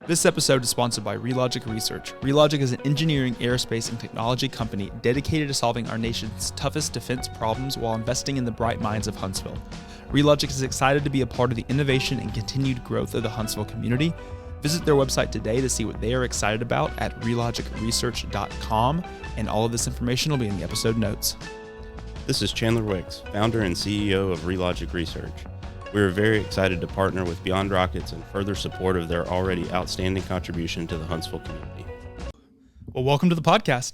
This episode is sponsored by Relogic Research. Relogic is an engineering, aerospace, and technology company dedicated to solving our nation's toughest defense problems while investing in the bright minds of Huntsville. Relogic is excited to be a part of the innovation and continued growth of the Huntsville community. Visit their website today to see what they are excited about at relogicresearch.com, and all of this information will be in the episode notes. This is Chandler Wicks, founder and CEO of Relogic Research. We are very excited to partner with Beyond Rockets in further support of their already outstanding contribution to the Huntsville community. Well, welcome to the podcast.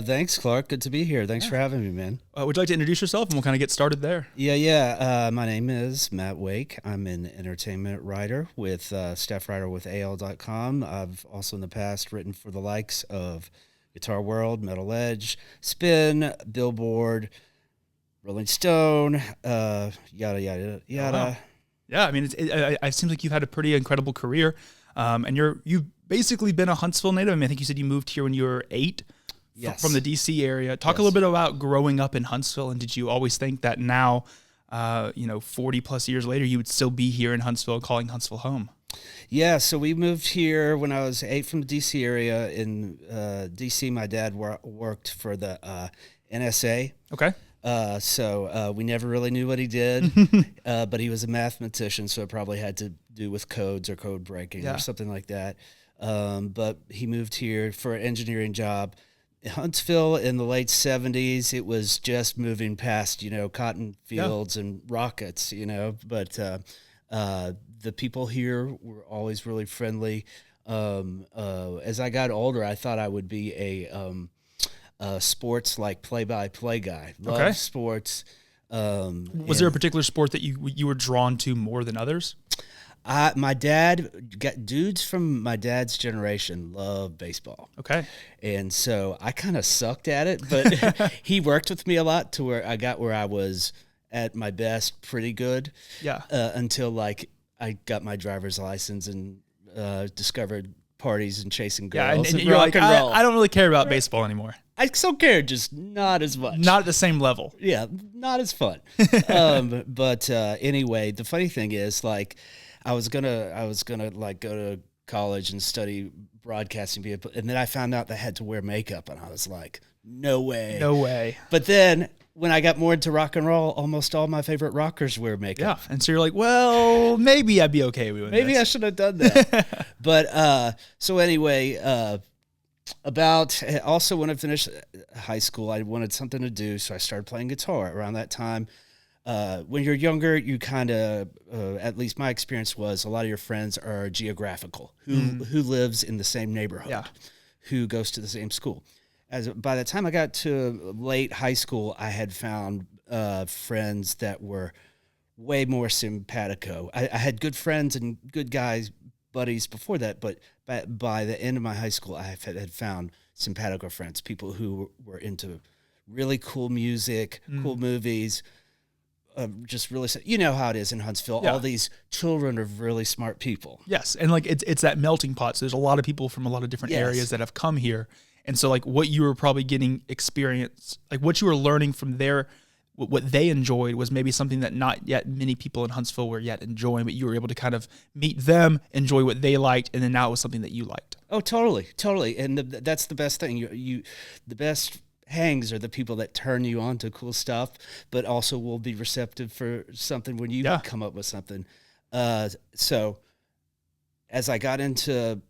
Thanks, Clark. Good to be here. Thanks for having me, man. Would you like to introduce yourself, and we'll kind of get started there? My name is Matt Wake. I'm an entertainment writer with staff writer with AL.com. I've also in the past written for the likes of Guitar World, Metal Edge, Spin, Billboard, Rolling Stone, yada, yada, yada. Wow. Yeah, I mean, it seems like you've had a pretty incredible career, and you've basically been a Huntsville native. I mean, I think you said you moved here when you were 8 from the D.C. area. Talk a little bit about growing up in Huntsville, and did you always think that now, 40 plus years later, you would still be here in Huntsville, calling Huntsville home? Yeah, so we moved here when I was 8 from the D.C. area. In D.C., my dad worked for the NSA. Okay. So we never really knew what he did, but he was a mathematician, so it probably had to do with codes or code breaking or something like that. But he moved here for an engineering job. Huntsville in the late 70s, it was just moving past, cotton fields and rockets, but the people here were always really friendly. As I got older, I thought I would be a sports like play-by-play guy. Love sports. Was there a particular sport that you were drawn to more than others? My dad, dudes from my dad's generation love baseball. Okay. And so I kind of sucked at it, but he worked with me a lot to where I got where I was at my best, pretty good. Yeah. Until I got my driver's license and discovered parties and chasing girls. And you're like, I don't really care about baseball anymore. I still care, just not as much. Not at the same level. Yeah, not as fun. But anyway, the funny thing is, I was gonna go to college and study broadcasting, and then I found out that I had to wear makeup, and I was like, no way. No way. But then when I got more into rock and roll, almost all my favorite rockers wear makeup. Yeah, and so you're like, well, maybe I'd be okay with this. Maybe I should have done that. But so anyway, also when I finished high school, I wanted something to do, so I started playing guitar around that time. When you're younger, you kind of, at least my experience was, a lot of your friends are geographical, who lives in the same neighborhood, who goes to the same school. By the time I got to late high school, I had found friends that were way more simpatico. I had good friends and good buddies before that, but by the end of my high school, I had found simpatico friends, people who were into really cool music, cool movies, just really, you know how it is in Huntsville. Yeah. All these children of really smart people. Yes, and it's that melting pot. So there's a lot of people from a lot of different areas that have come here, and so what you were probably getting experience, what you were learning from what they enjoyed was maybe something that not yet many people in Huntsville were yet enjoying, but you were able to kind of meet them, enjoy what they liked, and then now it was something that you liked. Oh, totally. And that's the best thing. The best hangs are the people that turn you on to cool stuff, but also will be receptive for something when you come up with something. So as I got into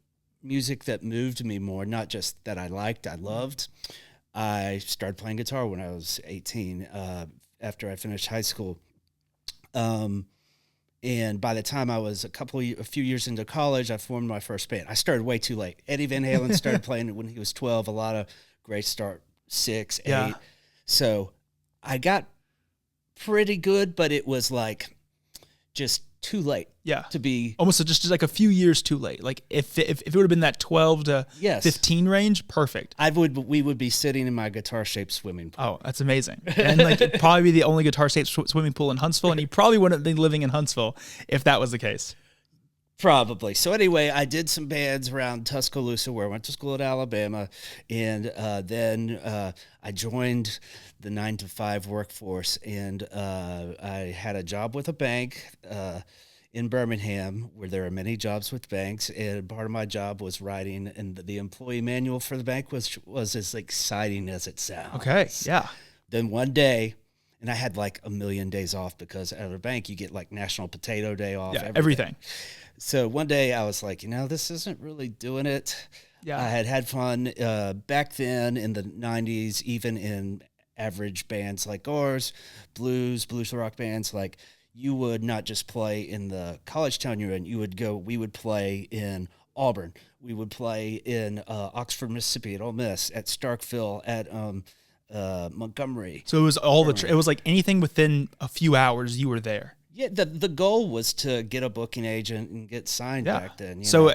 music that moved me more, not just that I liked, I loved, I started playing guitar when I was 18, after I finished high school. And by the time I was a few years into college, I formed my first band. I started way too late. Eddie Van Halen started playing when he was 12. A lot of great start 6, 8. So I got pretty good, but it was just too late. Yeah, to be almost just a few years too late. If it would have been that 12 to 15 range, perfect. We would be sitting in my guitar-shaped swimming pool. Oh, that's amazing. And it'd probably be the only guitar-shaped swimming pool in Huntsville, and you probably wouldn't be living in Huntsville if that was the case. Probably. So anyway, I did some bands around Tuscaloosa, where I went to school at Alabama, and then I joined the 9-to-5 workforce, and I had a job with a bank in Birmingham, where there are many jobs with banks, and part of my job was writing, and the employee manual for the bank was as exciting as it sounds. Okay, yeah. Then one day, and I had like a million days off because at a bank you get like National Potato Day off. Yeah, everything. So one day I was like, this isn't really doing it. Yeah. I had fun back then in the 90s, even in average bands like ours, blues rock bands, like you would not just play in the college town you're in. We would play in Auburn. We would play in Oxford, Mississippi at Ole Miss, at Starkville, at Montgomery. So it was it was like anything within a few hours you were there. Yeah, the goal was to get a booking agent and get signed back then. So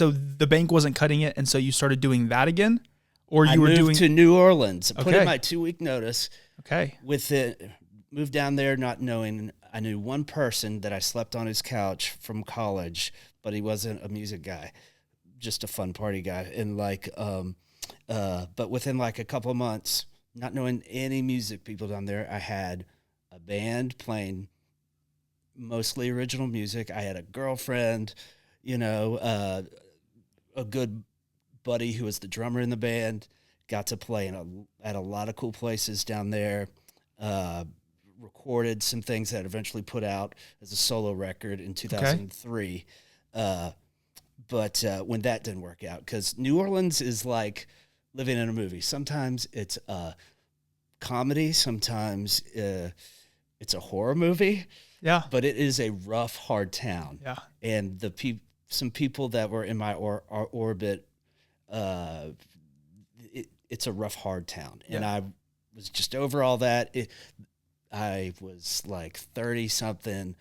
the bank wasn't cutting it, and so you started doing that again, or I moved to New Orleans. Put in my 2-week notice. Okay. With it, moved down there not knowing. I knew one person that I slept on his couch from college, but he wasn't a music guy, just a fun party guy. And but within like a couple of months, not knowing any music people down there, I had a band playing mostly original music. I had a girlfriend, a good buddy who was the drummer in the band, got to play at a lot of cool places down there, recorded some things that eventually put out as a solo record in 2003. But when that didn't work out, because New Orleans is like living in a movie. Sometimes it's a comedy, sometimes it's a horror movie. Yeah. But it is a rough, hard town. Yeah. And some people that were in my orbit, it's a rough, hard town. And I was just over all that. I was like 30-something.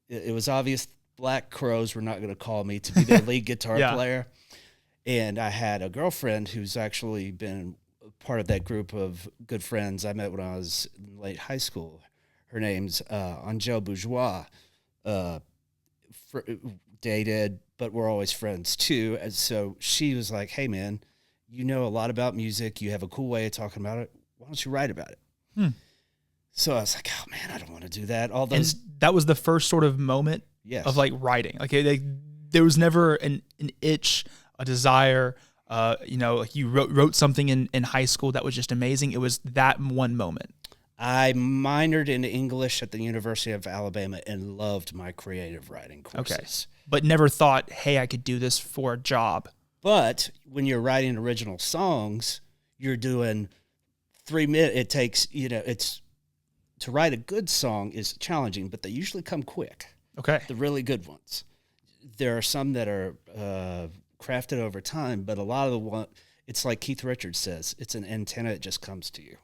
It was obvious Black Crowes were not going to call me to be their lead guitar player. And I had a girlfriend who's actually been part of that group of good friends I met when I was in late high school. Her name's Angèle Bourgeois. Dated, but we're always friends too. And so she was like, hey, man, you know a lot about music. You have a cool way of talking about it. Why don't you write about it? So I was like, oh, man, I don't want to do that. And that was the first sort of moment of like writing. Like there was never an itch, a desire. Like you wrote something in high school that was just amazing. It was that one moment. I minored in English at the University of Alabama and loved my creative writing courses. Okay. But never thought, hey, I could do this for a job. But when you're writing original songs, you're doing 3 minutes. It takes, to write a good song is challenging, but they usually come quick. Okay. The really good ones. There are some that are crafted over time, but a lot of it's like Keith Richards says, it's an antenna, it just comes to you.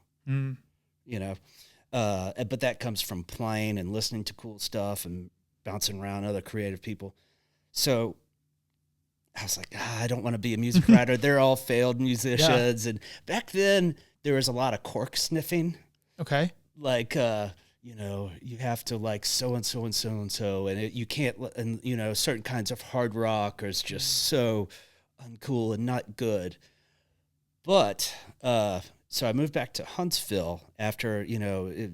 But that comes from playing and listening to cool stuff and bouncing around other creative people. So I was like, I don't want to be a music writer. They're all failed musicians. And back then there was a lot of cork sniffing. Okay. Like, you have to like so-and-so and so-and-so, and you can't, and, certain kinds of hard rock is just so uncool and not good. But, so I moved back to Huntsville after, it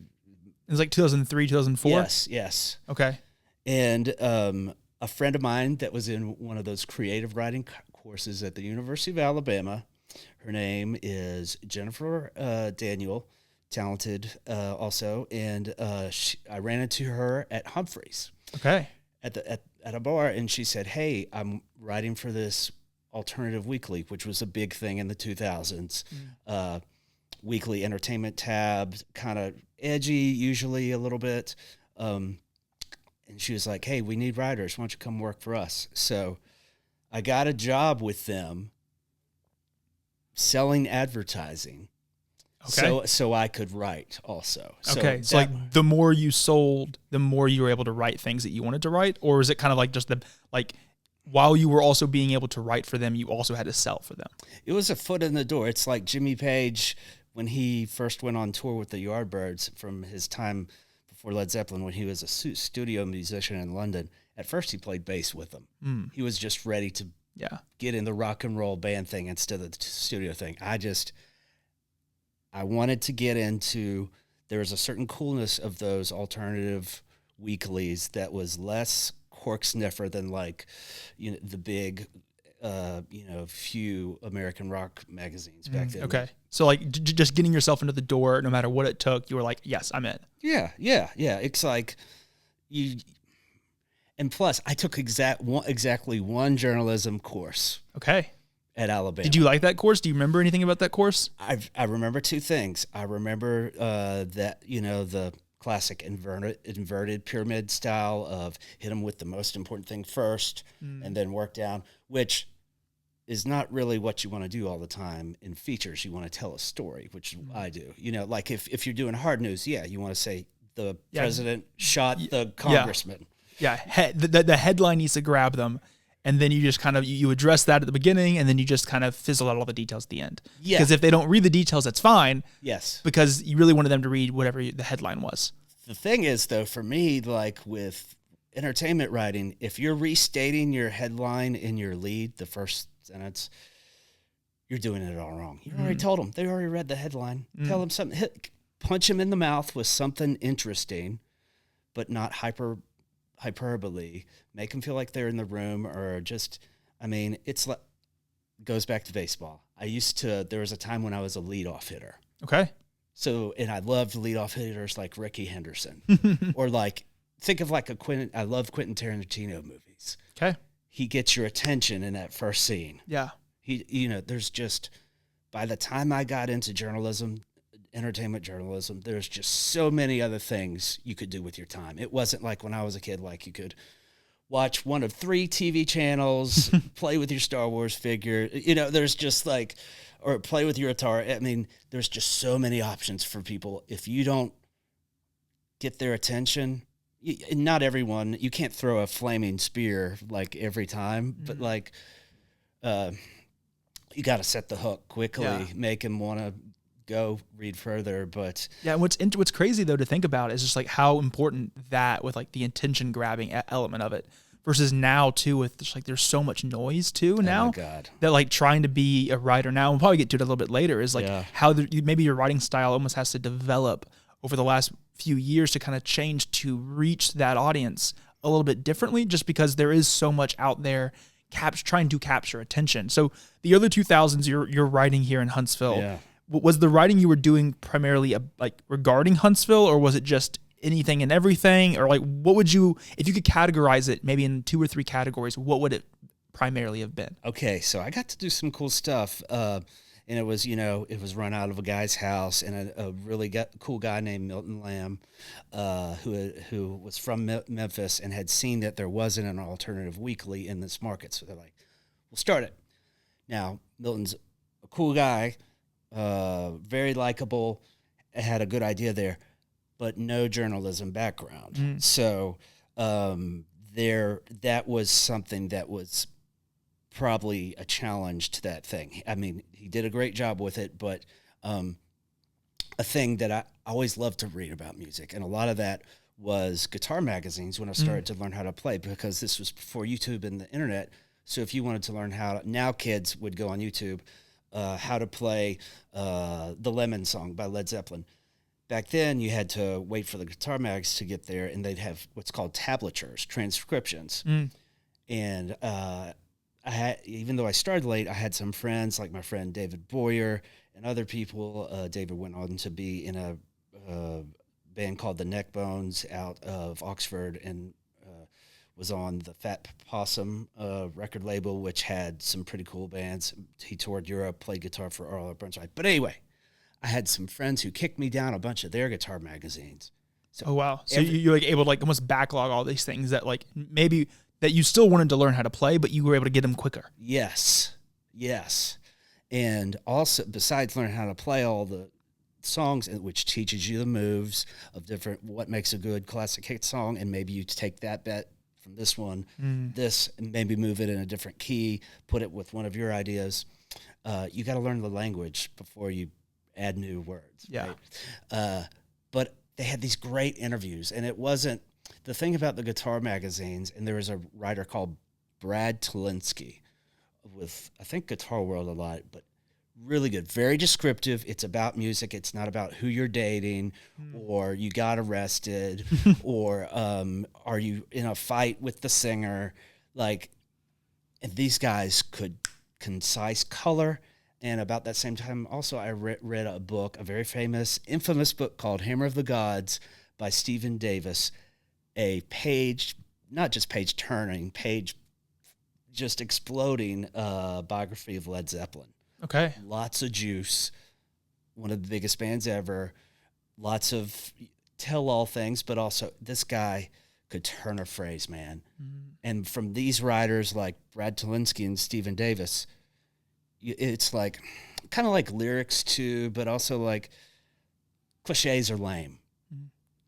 was like 2003, 2004? Yes. Okay. And a friend of mine that was in one of those creative writing courses at the University of Alabama, her name is Jennifer Daniel, talented also, and I ran into her at Humphreys. Okay. At a bar, and she said, hey, I'm writing for this alternative weekly, which was a big thing in the 2000s. Weekly entertainment tab, kind of edgy, usually a little bit. And she was like, hey, we need writers. Why don't you come work for us? So I got a job with them selling advertising. Okay. So I could write also. Okay. So like the more you sold, the more you were able to write things that you wanted to write? Or is it kind of like just while you were also being able to write for them, you also had to sell for them? It was a foot in the door. It's like Jimmy Page when he first went on tour with the Yardbirds from his time before Led Zeppelin, when he was a studio musician in London. At first he played bass with them. He was just ready to get in the rock and roll band thing instead of the studio thing. I wanted to get into, there was a certain coolness of those alternative weeklies that was less cork sniffer than like, the big, few American rock magazines back then. Okay. So like just getting yourself into the door, no matter what it took, you were like, yes, I'm in. Yeah. It's like and plus I took exactly one journalism course. Okay. At Alabama. Did you like that course? Do you remember anything about that course? I remember two things. I remember that, the classic inverted pyramid style of hit them with the most important thing first and then work down, which is not really what you want to do all the time in features. You want to tell a story, which I do. Like if you're doing hard news, you want to say the president shot the congressman. Yeah, the headline needs to grab them. And then you just kind of, you address that at the beginning, and then you just kind of fizzle out all the details at the end. Yeah. Because if they don't read the details, that's fine. Yes. Because you really wanted them to read whatever the headline was. The thing is, though, for me, like with entertainment writing, if you're restating your headline in your lead, the first sentence, you're doing it all wrong. You already told them. They already read the headline. Tell them something. Punch them in the mouth with something interesting, but not hyperbole. Make them feel like they're in the room, or just, it's like, goes back to baseball. There was a time when I was a leadoff hitter. Okay. So, and I loved leadoff hitters like Ricky Henderson, or like, think of like I love Quentin Tarantino movies. Okay. He gets your attention in that first scene. Yeah. There's just, by the time I got into entertainment journalism, there's just so many other things you could do with your time. It wasn't like when I was a kid, like you could watch one of 3 TV channels, play with your Star Wars figure, there's just like, or play with your Atari. There's just so many options for people. If you don't get their attention, not everyone, you can't throw a flaming spear like every time, but like, you got to set the hook quickly, make them want to go read further. But yeah, what's crazy though to think about is just like how important that with like the attention grabbing element of it versus now too, with just like there's so much noise too now. Oh my God. That like trying to be a writer now, we'll probably get to it a little bit later, is like how maybe your writing style almost has to develop over the last few years to kind of change to reach that audience a little bit differently, just because there is so much out there trying to capture attention. So the early 2000s, you're writing here in Huntsville. Yeah. Was the writing you were doing primarily like regarding Huntsville, or was it just anything and everything? Or like, what would you, if you could categorize it maybe in 2 or 3 categories, what would it primarily have been? Okay, so I got to do some cool stuff. And it was, it was run out of a guy's house, and a really cool guy named Milton Lamb, who was from Memphis and had seen that there wasn't an alternative weekly in this market. So they're like, we'll start it. Now, Milton's a cool guy, very likable, had a good idea there, but no journalism background. So that was something that was probably a challenge to that thing. He did a great job with it, but a thing that I always loved to read about music, and a lot of that was guitar magazines when I started to learn how to play, because this was before YouTube and the internet. So if you wanted to learn now kids would go on YouTube, how to play the Lemon Song by Led Zeppelin. Back then, you had to wait for the guitar mags to get there, and they'd have what's called tablatures, transcriptions. And even though I started late, I had some friends, like my friend David Boyer and other people. David went on to be in a band called the Neckbones out of Oxford, and was on the Fat Possum record label, which had some pretty cool bands. He toured Europe, played guitar for Arlo Burnside. But anyway, I had some friends who kicked me down a bunch of their guitar magazines. So oh, wow. So you're like able to like almost backlog all these things that like maybe that you still wanted to learn how to play, but you were able to get them quicker. Yes. And also, besides learning how to play all the songs, which teaches you the moves of what makes a good classic hit song, and maybe you take that bet from this one, this, and maybe move it in a different key, put it with one of your ideas. You got to learn the language before you add new words. Yeah. Right? But they had these great interviews, and it wasn't the thing about the guitar magazines. And there was a writer called Brad Talinsky with, I think, Guitar World a lot, but Really good. Very descriptive. It's about music. It's not about who you're dating or you got arrested or are you in a fight with the singer. Like, and these guys could concise color. And about that same time, also, I read a book, a very famous, infamous book called Hammer of the Gods by Stephen Davis. A page, not just page turning, page just exploding biography of Led Zeppelin. Okay. Lots of juice. One of the biggest bands ever. Lots of tell-all things, but also this guy could turn a phrase, man. And from these writers like Brad Talinsky and Stephen Davis, it's like kind of like lyrics too, but also like cliches are lame.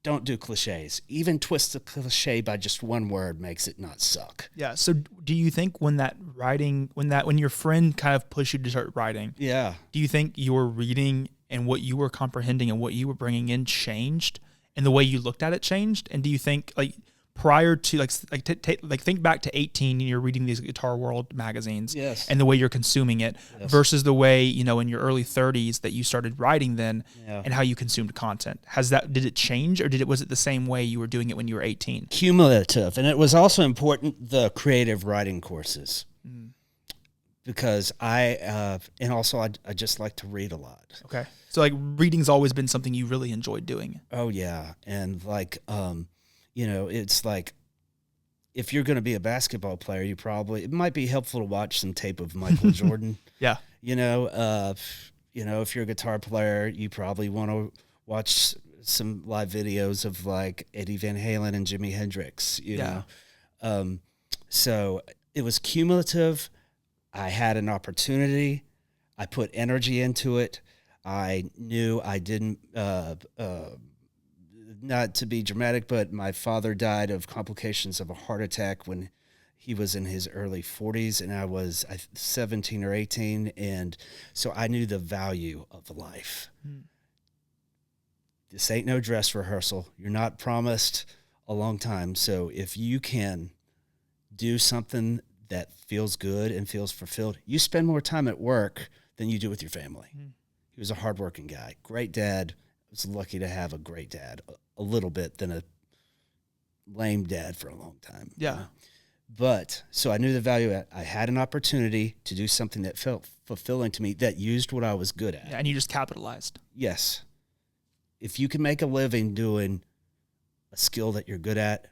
Don't do cliches. Even twist the cliche by just one word makes it not suck. Yeah. So do you think when your friend kind of pushed you to start writing, Yeah. do you think your reading and what you were comprehending and what you were bringing in changed and the way you looked at it changed? And do you think like prior to think back to 18 and you're reading these Guitar World magazines Yes. and the way you're consuming it versus the way, in your early 30s that you started writing then and how you consumed content. Did it change or was it the same way you were doing it when you were 18? Cumulative. And it was also important, the creative writing courses. Because I just like to read a lot. Okay. So like reading's always been something you really enjoyed doing. Oh yeah. And like, it's like if you're going to be a basketball player, it might be helpful to watch some tape of Michael Jordan. Yeah. If you're a guitar player, you probably want to watch some live videos of like Eddie Van Halen and Jimi Hendrix, you know? So it was cumulative. I had an opportunity. I put energy into it. I knew I didn't, not to be dramatic, but my father died of complications of a heart attack when he was in his early 40s and I was 17 or 18. And so I knew the value of life. This ain't no dress rehearsal. You're not promised a long time. So if you can do something that feels good and feels fulfilled, you spend more time at work than you do with your family. He was a hardworking guy, great dad. I was lucky to have a great dad, a little bit than a lame dad for a long time. Yeah. You know? But so I knew the value. I had an opportunity to do something that felt fulfilling to me, that used what I was good at. Yeah, and you just capitalized. Yes. If you can make a living doing a skill that you're good at,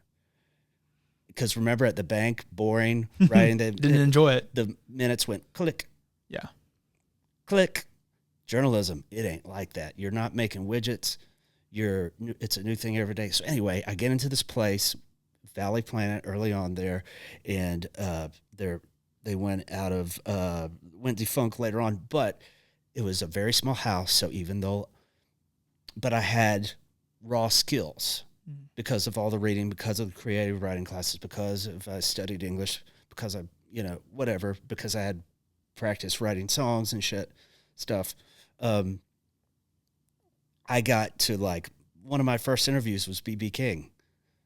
because remember at the bank, boring, right? And Didn't enjoy it. The minutes went click. Yeah. Click. Journalism, it ain't like that. You're not making widgets. It's a new thing every day. So anyway, I get into this place, Valley Planet, early on there, and they went defunct later on, but it was a very small house. So but I had raw skills because of all the reading, because of the creative writing classes, because I studied English, because because I had practiced writing songs and stuff. I got to one of my first interviews was B.B. King.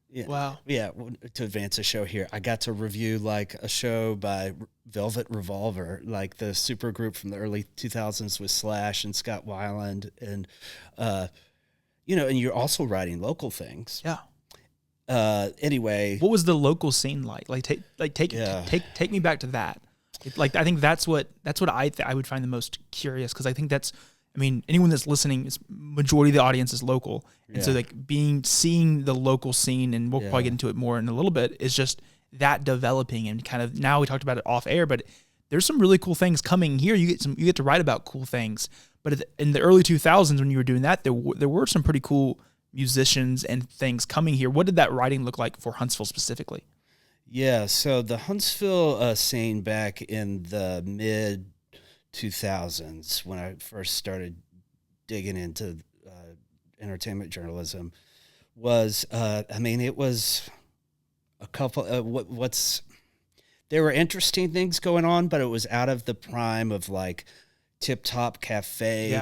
Yeah. Wow. Yeah. To advance a show here, I got to review a show by Velvet Revolver, like the super group from the early 2000s with Slash and Scott Weiland. And, and you're also writing local things. Yeah. Anyway. What was the local scene like? Take me back to that. I think that's what I would find the most curious, because I think anyone that's listening, majority of the audience is local, and so seeing the local scene, and we'll probably get into it more in a little bit, is just that developing, and kind of, now we talked about it off air, but there's some really cool things coming here. You get to write about cool things, but in the early 2000s when you were doing that, there were some pretty cool musicians and things coming here. What did that writing look like for Huntsville specifically? Yeah, so the Huntsville scene back in the mid 2000s, when I first started digging into entertainment journalism, was it was a couple there were interesting things going on, but it was out of the prime of Tip Top Cafe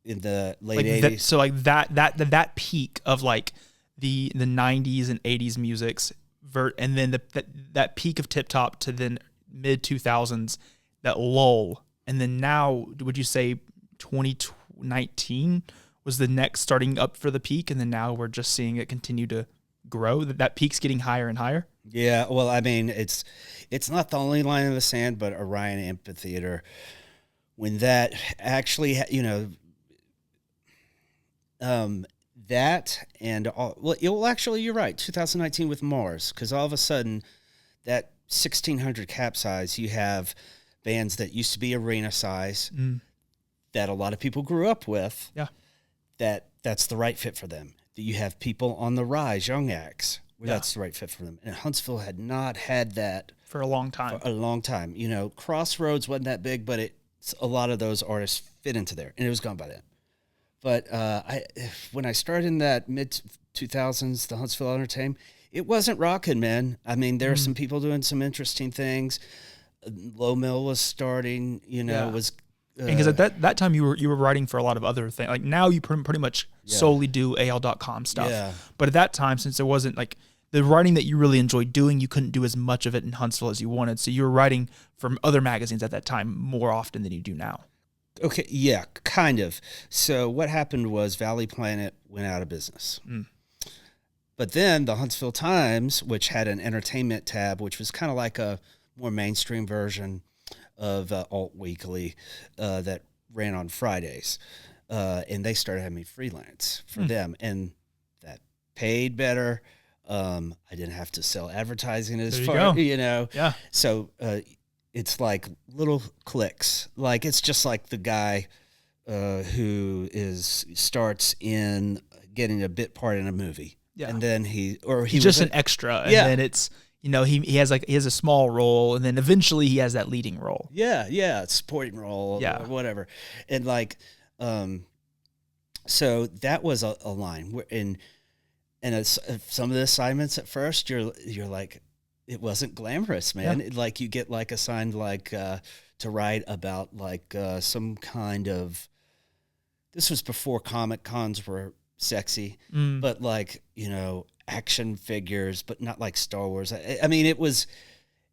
in the late 80s. So that peak of the 90s and 80s musics, and then that peak of Tip Top to then mid 2000s, that lull. And then now, would you say 2019 was the next starting up for the peak? And then now we're just seeing it continue to grow, that peak's getting higher and higher? Yeah, well, I mean, it's not the only line in the sand, but Orion Amphitheater, when that actually, that and all, well, actually, you're right, 2019 with Mars, because all of a sudden, that 1,600 cap size, you have bands that used to be arena size that a lot of people grew up with. Yeah, that's the right fit for them. You have people on the rise, young acts, where that's the right fit for them. And Huntsville had not had that for a long time. Crossroads wasn't that big, but a lot of those artists fit into there, and it was gone by then. But when I started in that mid-2000s, the Huntsville Entertainment, it wasn't rocking, man. I mean, there were some people doing some interesting things. Low Mill was starting, was... Because at that time you were writing for a lot of other things. Like now you pretty much solely do AL.com stuff. Yeah. But at that time, since there wasn't like the writing that you really enjoyed doing, you couldn't do as much of it in Huntsville as you wanted. So you were writing for other magazines at that time more often than you do now. Okay, yeah, kind of. So what happened was Valley Planet went out of business. But then the Huntsville Times, which had an entertainment tab, which was kind of like a more mainstream version of Alt Weekly that ran on Fridays. And they started having me freelance for them. And that paid better. I didn't have to sell advertising as far, Yeah. So it's like little clicks. Like it's just like the guy who starts in getting a bit part in a movie. Yeah. And then he's just an extra. And then it's... he has a small role, and then eventually he has that leading role. Yeah, supporting role, or whatever, and so that was a line. And some of the assignments at first, you're like, it wasn't glamorous, man. Yeah. You get assigned to write about some kind of. This was before Comic Cons were sexy, but action figures, but not like Star Wars. I mean, it was,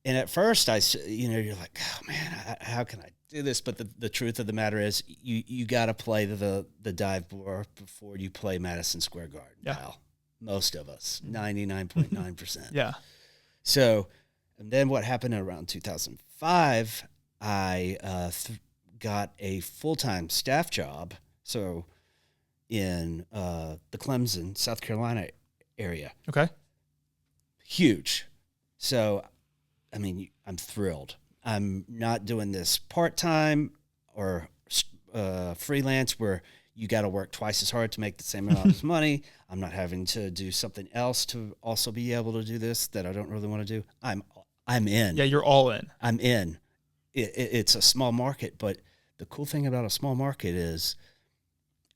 and at first you're like, oh man, how can I do this? But the truth of the matter is you got to play the dive bar before you play Madison Square Garden. Yeah. Well, most of us, 99.9%. Yeah. So, and then what happened around 2005, I got a full-time staff job. So in the Clemson, South Carolina area. Okay. Huge. So, I mean, I'm thrilled. I'm not doing this part-time or freelance where you got to work twice as hard to make the same amount of money. I'm not having to do something else to also be able to do this that I don't really want to do. I'm in. Yeah, you're all in. I'm in. It's a small market, but the cool thing about a small market is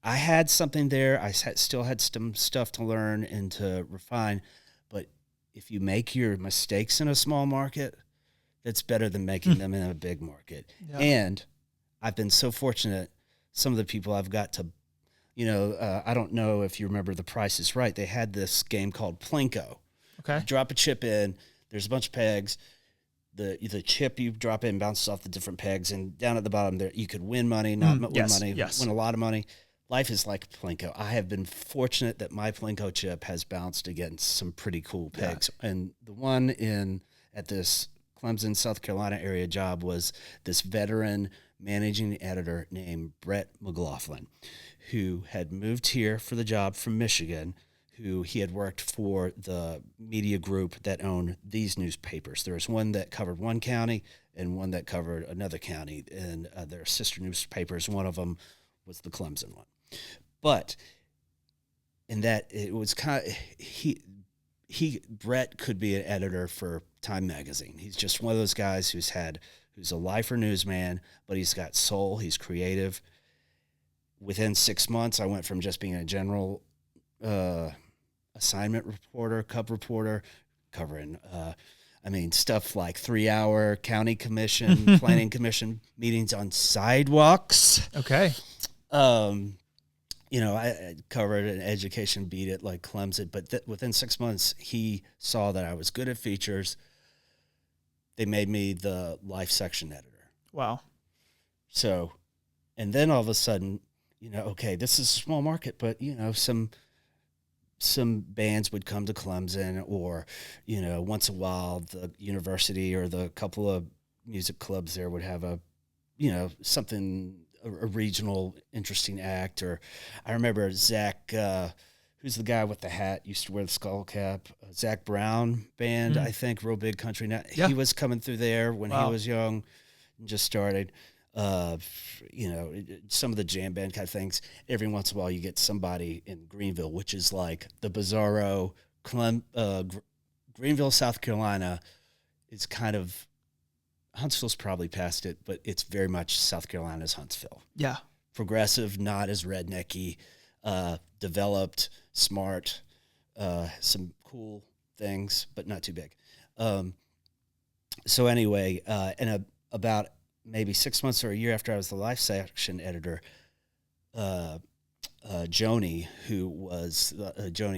I had something there. I still had some stuff to learn and to refine. But if you make your mistakes in a small market, that's better than making them in a big market. Yeah. And I've been so fortunate. Some of the people I've got to, I don't know if you remember The Price is Right. They had this game called Plinko. Okay. You drop a chip in. There's a bunch of pegs. The chip you drop in bounces off the different pegs. And down at the bottom there, you could win money, not win money, win a lot of money. Life is like Plinko. I have been fortunate that my Plinko chip has bounced against some pretty cool pegs. Yeah. And the one at this Clemson, South Carolina area job was this veteran managing editor named Brett McLaughlin, who had moved here for the job from Michigan, who he had worked for the media group that owned these newspapers. There was one that covered one county and one that covered another county, and their sister newspapers, one of them was the Clemson one. But in that, it was kind of, Brett could be an editor for Time Magazine. He's just one of those guys who's a lifer newsman, but he's got soul. He's creative. Within 6 months, I went from just being a general assignment reporter, cub reporter, covering, stuff like 3-hour county commission, planning commission meetings on sidewalks. Okay. I covered an education beat at Clemson, but within 6 months, he saw that I was good at features. They made me the Life section editor. Wow. So, and then all of a sudden, okay, this is a small market, but some bands would come to Clemson, or once in a while the university or the couple of music clubs there would have a something, a regional interesting act. Or I remember Zach, who's the guy with the hat, used to wear the skull cap, Zach Brown band, I think, real big country now. Yeah. He was coming through there when he was young and just started. Some of the jam band kind of things. Every once in a while you get somebody in Greenville, which is like the bizarro Greenville, South Carolina is kind of, Huntsville's probably past it, but it's very much South Carolina's Huntsville. Yeah. Progressive, not as rednecky, developed, smart, some cool things, but not too big. So anyway, about maybe 6 months or a year after I was the Life section editor, Joni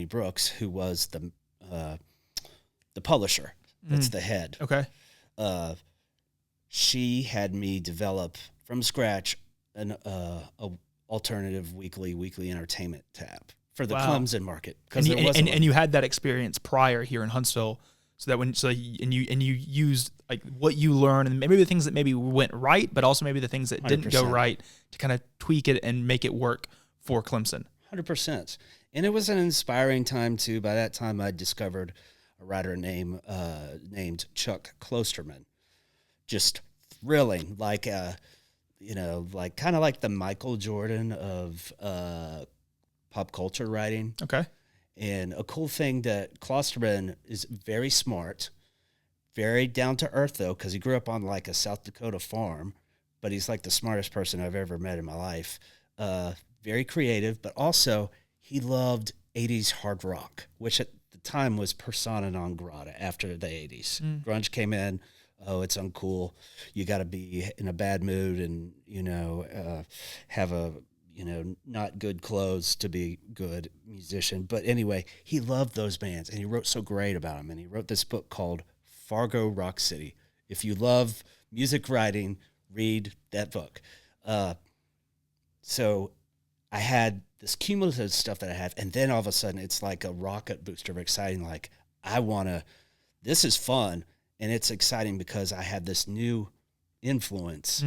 Brooks, who was the publisher, that's the head. Okay. She had me develop from scratch an alternative weekly entertainment tab for the Clemson market. And you had that experience prior here in Huntsville, you used like what you learned and maybe the things that maybe went right, but also maybe the things that didn't 100%. go right to kind of tweak it and make it work for Clemson. 100%. And it was an inspiring time too. By that time, I discovered a writer named Chuck Klosterman. Just thrilling, like kind of like the Michael Jordan of pop culture writing. Okay. And a cool thing that Klosterman is very smart, very down to earth though, because he grew up on like a South Dakota farm, but he's like the smartest person I've ever met in my life. Very creative, but also he loved 80s hard rock, which at the time was persona non grata after the 80s. Grunge came in. Oh, it's uncool. You got to be in a bad mood and, have not good clothes to be good musician. But anyway, he loved those bands and he wrote so great about them. And he wrote this book called Fargo Rock City. If you love music writing, read that book. So I had this cumulative stuff that I have. And then all of a sudden it's like a rocket booster of exciting. Like this is fun. And it's exciting because I have this new influence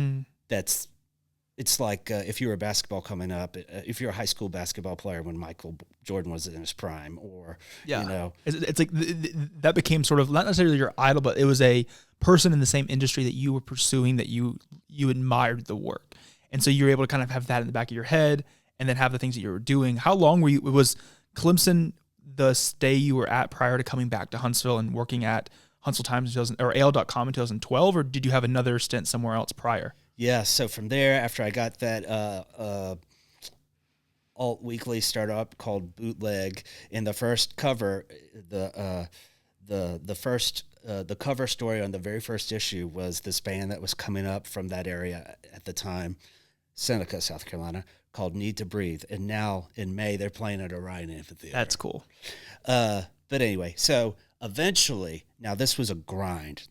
it's like if you were a basketball coming up, if you're a high school basketball player when Michael Jordan was in his prime, or, It's like that became sort of not necessarily your idol, but it was a person in the same industry that you were pursuing, that you admired the work. And so you were able to kind of have that in the back of your head and then have the things that you were doing. How long was Clemson the stay you were at prior to coming back to Huntsville and working at Huntsville Times or AL.com in 2012, or did you have another stint somewhere else prior? Yeah, so from there, after I got that alt weekly startup called Bootleg, in the first cover, the cover story on the very first issue was this band that was coming up from that area at the time, Seneca, South Carolina, called Need to Breathe. And now in May, they're playing at Orion Amphitheater. That's cool. But anyway, so eventually, now this was a grind.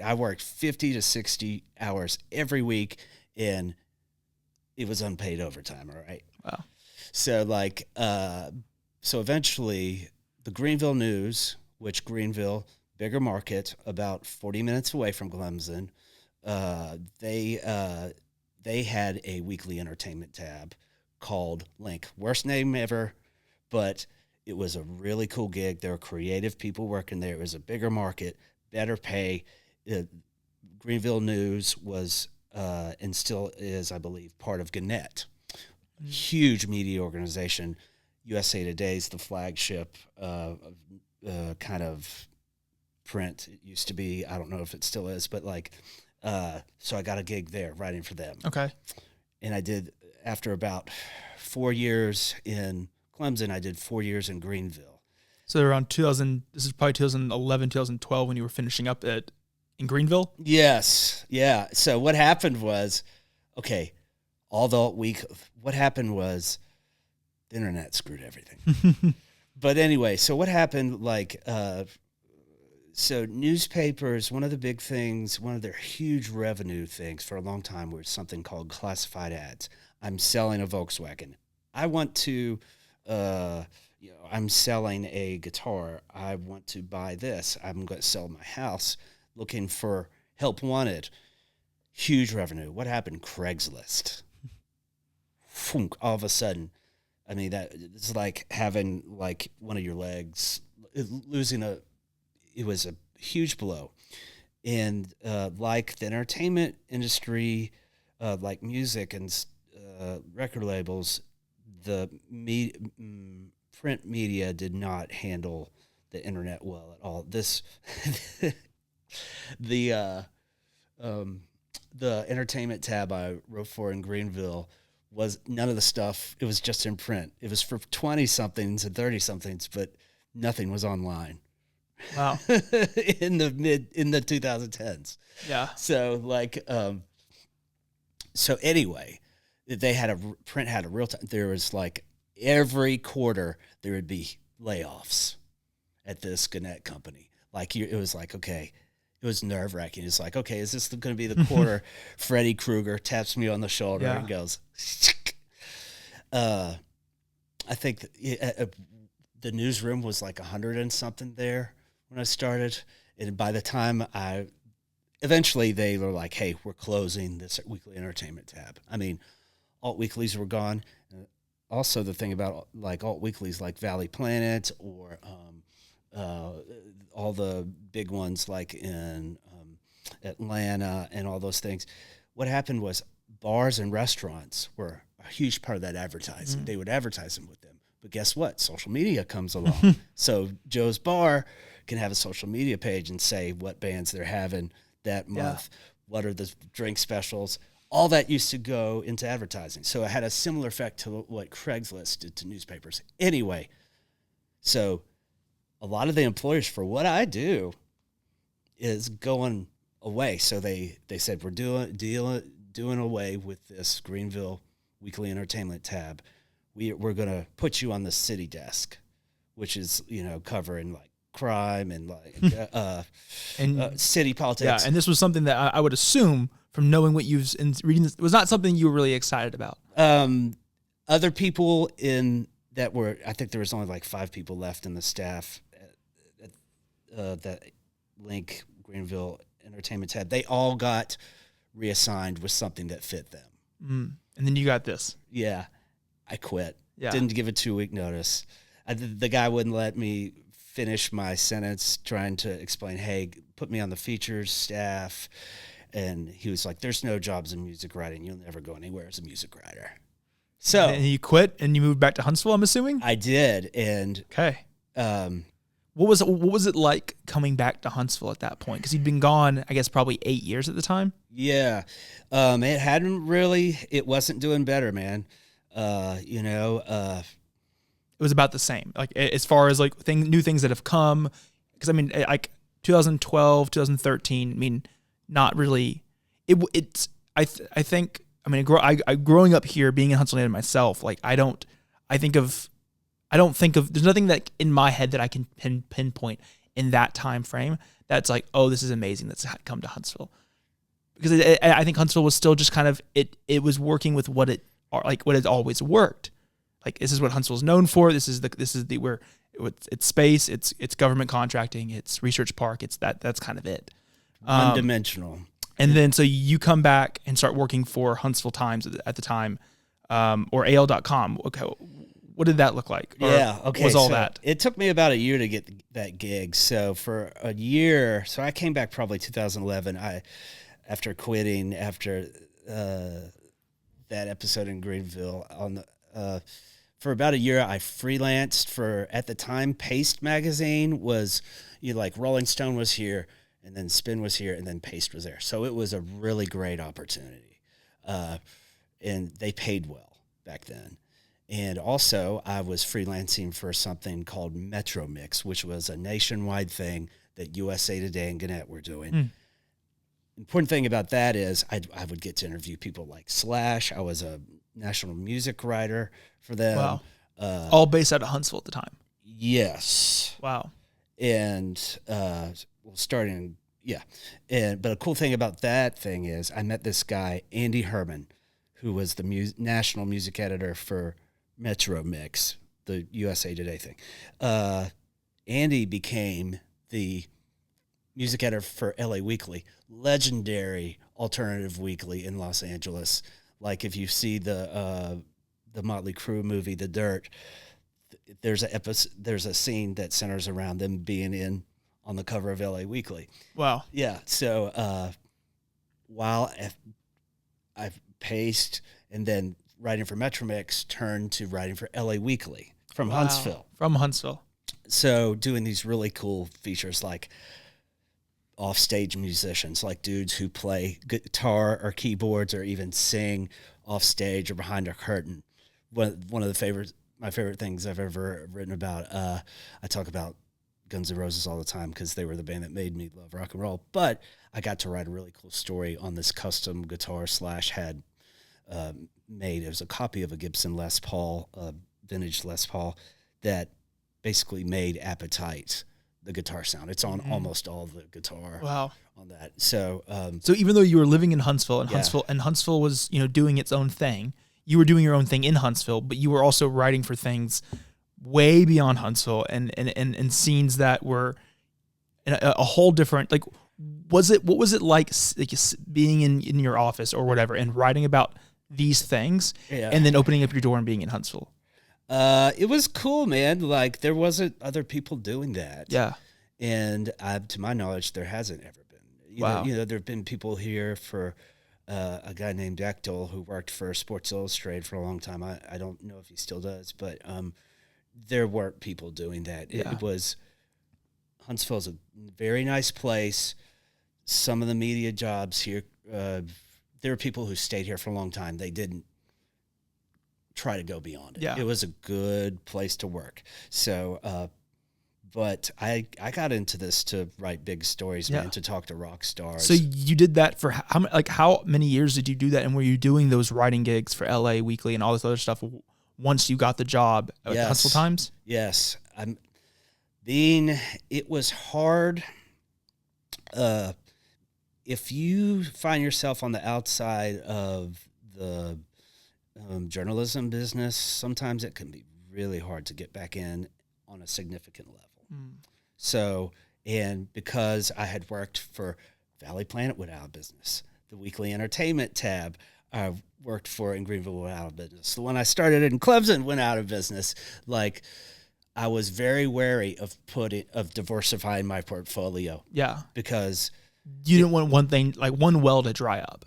I worked 50 to 60 hours every week, and it was unpaid overtime, all right? Wow. So so eventually the Greenville News, which Greenville, bigger market, about 40 minutes away from Clemson, they had a weekly entertainment tab called Link. Worst name ever, but it was a really cool gig. There were creative people working there. It was a bigger market, better pay. Greenville News was and still is, I believe, part of Gannett. Huge media organization. USA Today's the flagship kind of print. It used to be. I don't know if it still is, but so I got a gig there writing for them. Okay. And I did, after about 4 years in Clemson, I did 4 years in Greenville. So around 2000, this is probably 2011, 2012 when you were finishing up in Greenville? Yes. Yeah. So what happened was, what happened was the internet screwed everything. But anyway, so what happened, So newspapers, one of the big things, one of their huge revenue things for a long time was something called classified ads. I'm selling a Volkswagen. I want to, I'm selling a guitar. I want to buy this. I'm going to sell my house. Looking for help wanted. Huge revenue. What happened? Craigslist. All of a sudden, I mean, that it's like having like one of your legs, losing it was a huge blow. And like the entertainment industry, like music and record labels, the print media did not handle the internet well at all. The entertainment tab I wrote for in Greenville was none of the stuff. It was just in print. It was for 20-somethings and 30-somethings, but nothing was online. Wow. in the 2010s. Yeah. So so anyway, print had a real time. There was like every quarter there would be layoffs at this Gannett company. Like it was like, okay, it was nerve wracking. It's like, okay, is this going to be the quarter? Freddy Krueger taps me on the shoulder and goes, I think the newsroom was like 100 and something there when I started. And by the time eventually they were like, hey, we're closing this weekly entertainment tab. I mean, alt weeklies were gone. Also the thing about like alt weeklies like Valley Planet or all the big ones like in Atlanta and all those things. What happened was bars and restaurants were a huge part of that advertising. They would advertise them with them. But guess what? Social media comes along. So Joe's Bar can have a social media page and say what bands they're having that month, what are the drink specials. All that used to go into advertising. So it had a similar effect to what Craigslist did to newspapers. Anyway, so a lot of the employers for what I do is going away. So they said, we're doing away with this Greenville weekly entertainment tab. We're going to put you on the city desk, which is, covering like crime and like city politics. Yeah, and this was something that I would assume from knowing what you've reading this, it was not something you were really excited about. Other people I think there was only like 5 people left in the staff that Link Greenville Entertainment tab. They all got reassigned with something that fit them. And then you got this. Yeah, I quit. Yeah. Didn't give a 2-week notice. The guy wouldn't let me finish my sentence trying to explain, hey, put me on the features staff. And he was like, there's no jobs in music writing. You'll never go anywhere as a music writer. So and you quit and you moved back to Huntsville, I'm assuming? I did. And okay. What was it like coming back to Huntsville at that point? Because you'd been gone, I guess, probably 8 years at the time. Yeah. It wasn't doing better, man. It was about the same. Like as far as like new things that have come, because I mean, like 2012, 2013. I mean, not really. I think. I mean, growing up here, being in Huntsville native myself, like I don't think of. There's nothing that in my head that I can pinpoint in that time frame that's like, oh, this is amazing that's come to Huntsville, because I think Huntsville was still just kind of it was working with what it always worked. Like this is what Huntsville's known for. This is where it's space, it's government contracting, it's research park, that's kind of it. One-dimensional. And then so you come back and start working for Huntsville Times at the time, or AL.com. Okay, what did that look like? Yeah, okay. Was all that? It took me about a year to get that gig. So for a year, I came back probably 2011. After quitting after that episode in Greenville for about a year, I freelanced for, at the time, Paste magazine was, like Rolling Stone was here, and then Spin was here, and then Paste was there. So it was a really great opportunity. And they paid well back then. And also, I was freelancing for something called Metro Mix, which was a nationwide thing that USA Today and Gannett were doing. Important thing about that is I would get to interview people like Slash. I was a national music writer for them. Wow. All based out of Huntsville at the time. Yes. Wow. And starting, yeah. But a cool thing about that thing is I met this guy, Andy Herman, who was the national music editor for Metro Mix, the USA Today thing. Andy became the music editor for LA Weekly, legendary alternative weekly in Los Angeles. Like if you see the Motley Crue movie, The Dirt, there's a scene that centers around them being on the cover of LA Weekly. Wow. Yeah. So while I've paced and then writing for Metromix, turned to writing for LA Weekly from Huntsville. From Huntsville. So doing these really cool features like offstage musicians, like dudes who play guitar or keyboards or even sing off stage or behind a curtain. One of my favorite things I've ever written about. I talk about Guns N' Roses all the time because they were the band that made me love rock and roll. But I got to write a really cool story on this custom guitar had made. It was a copy of a Gibson Les Paul, vintage Les Paul, that basically made Appetite the guitar sound. It's on almost all the guitar. Wow. On that. So so even though you were living in Huntsville and Huntsville was, doing its own thing, you were doing your own thing in Huntsville, but you were also writing for things way beyond Huntsville and scenes that were a whole different, like, what was it like being in your office or whatever and writing about these things and then opening up your door and being in Huntsville? It was cool, man. Like there wasn't other people doing that. Yeah. And to my knowledge, there hasn't ever been. Wow. There have been people here for a guy named Echtel who worked for Sports Illustrated for a long time. I don't know if he still does, but there weren't people doing that. It was Huntsville's a very nice place. Some of the media jobs here, there were people who stayed here for a long time. They didn't try to go beyond it. Yeah. It was a good place to work. So, but I got into this to write big stories, man, to talk to rock stars. So you did that for how many years did you do that? And were you doing those writing gigs for LA Weekly and all this other stuff once you got the job at the Huntsville Times? Yes. It was hard. If you find yourself on the outside of the journalism business, sometimes it can be really hard to get back in on a significant level. So, and because I had worked for Valley Planet went out of business, the Weekly Entertainment tab I worked for in Greenville went out of business. The one I started in Clemson went out of business. Like, I was very wary of diversifying my portfolio. Yeah. Because you didn't want one well to dry up.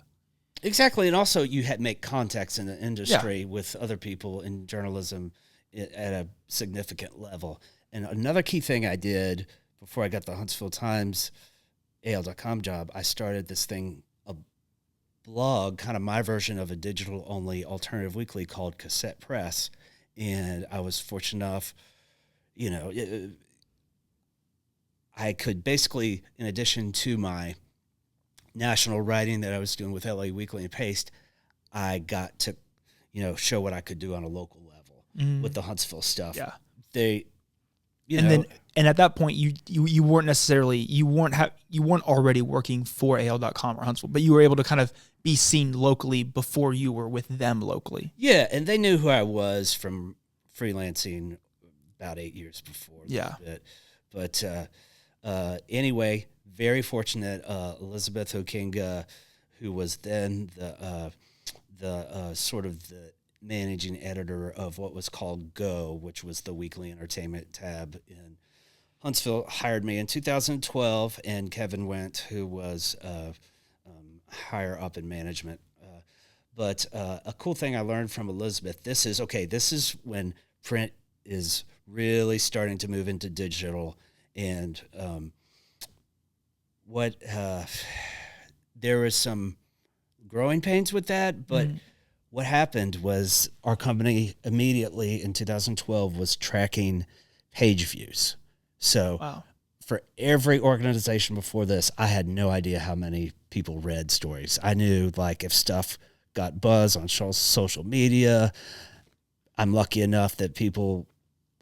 Exactly. And also you had to make contacts in the industry with other people in journalism at a significant level. And another key thing I did before I got the Huntsville Times AL.com job, I started this thing, a blog, kind of my version of a digital-only alternative weekly called Cassette Press. And I was fortunate enough, I could basically, in addition to my national writing that I was doing with LA Weekly and Paste, I got to, show what I could do on a local level with the Huntsville stuff. Yeah. And at that point you weren't necessarily you weren't already working for AL.com or Huntsville, but you were able to kind of be seen locally before you were with them locally. Yeah, and they knew who I was from freelancing about 8 years before. Yeah. But anyway, very fortunate. Elizabeth Okinga, who was then the sort of the managing editor of what was called Go, which was the weekly entertainment tab in Huntsville, hired me in 2012, and Kevin Wendt, who was higher up in management. But a cool thing I learned from Elizabeth, this is when print is really starting to move into digital, and there was some growing pains with that, but what happened was our company immediately in 2012 was tracking page views. So for every organization before this, I had no idea how many people read stories. I knew, like, if stuff got buzz on social media, I'm lucky enough that people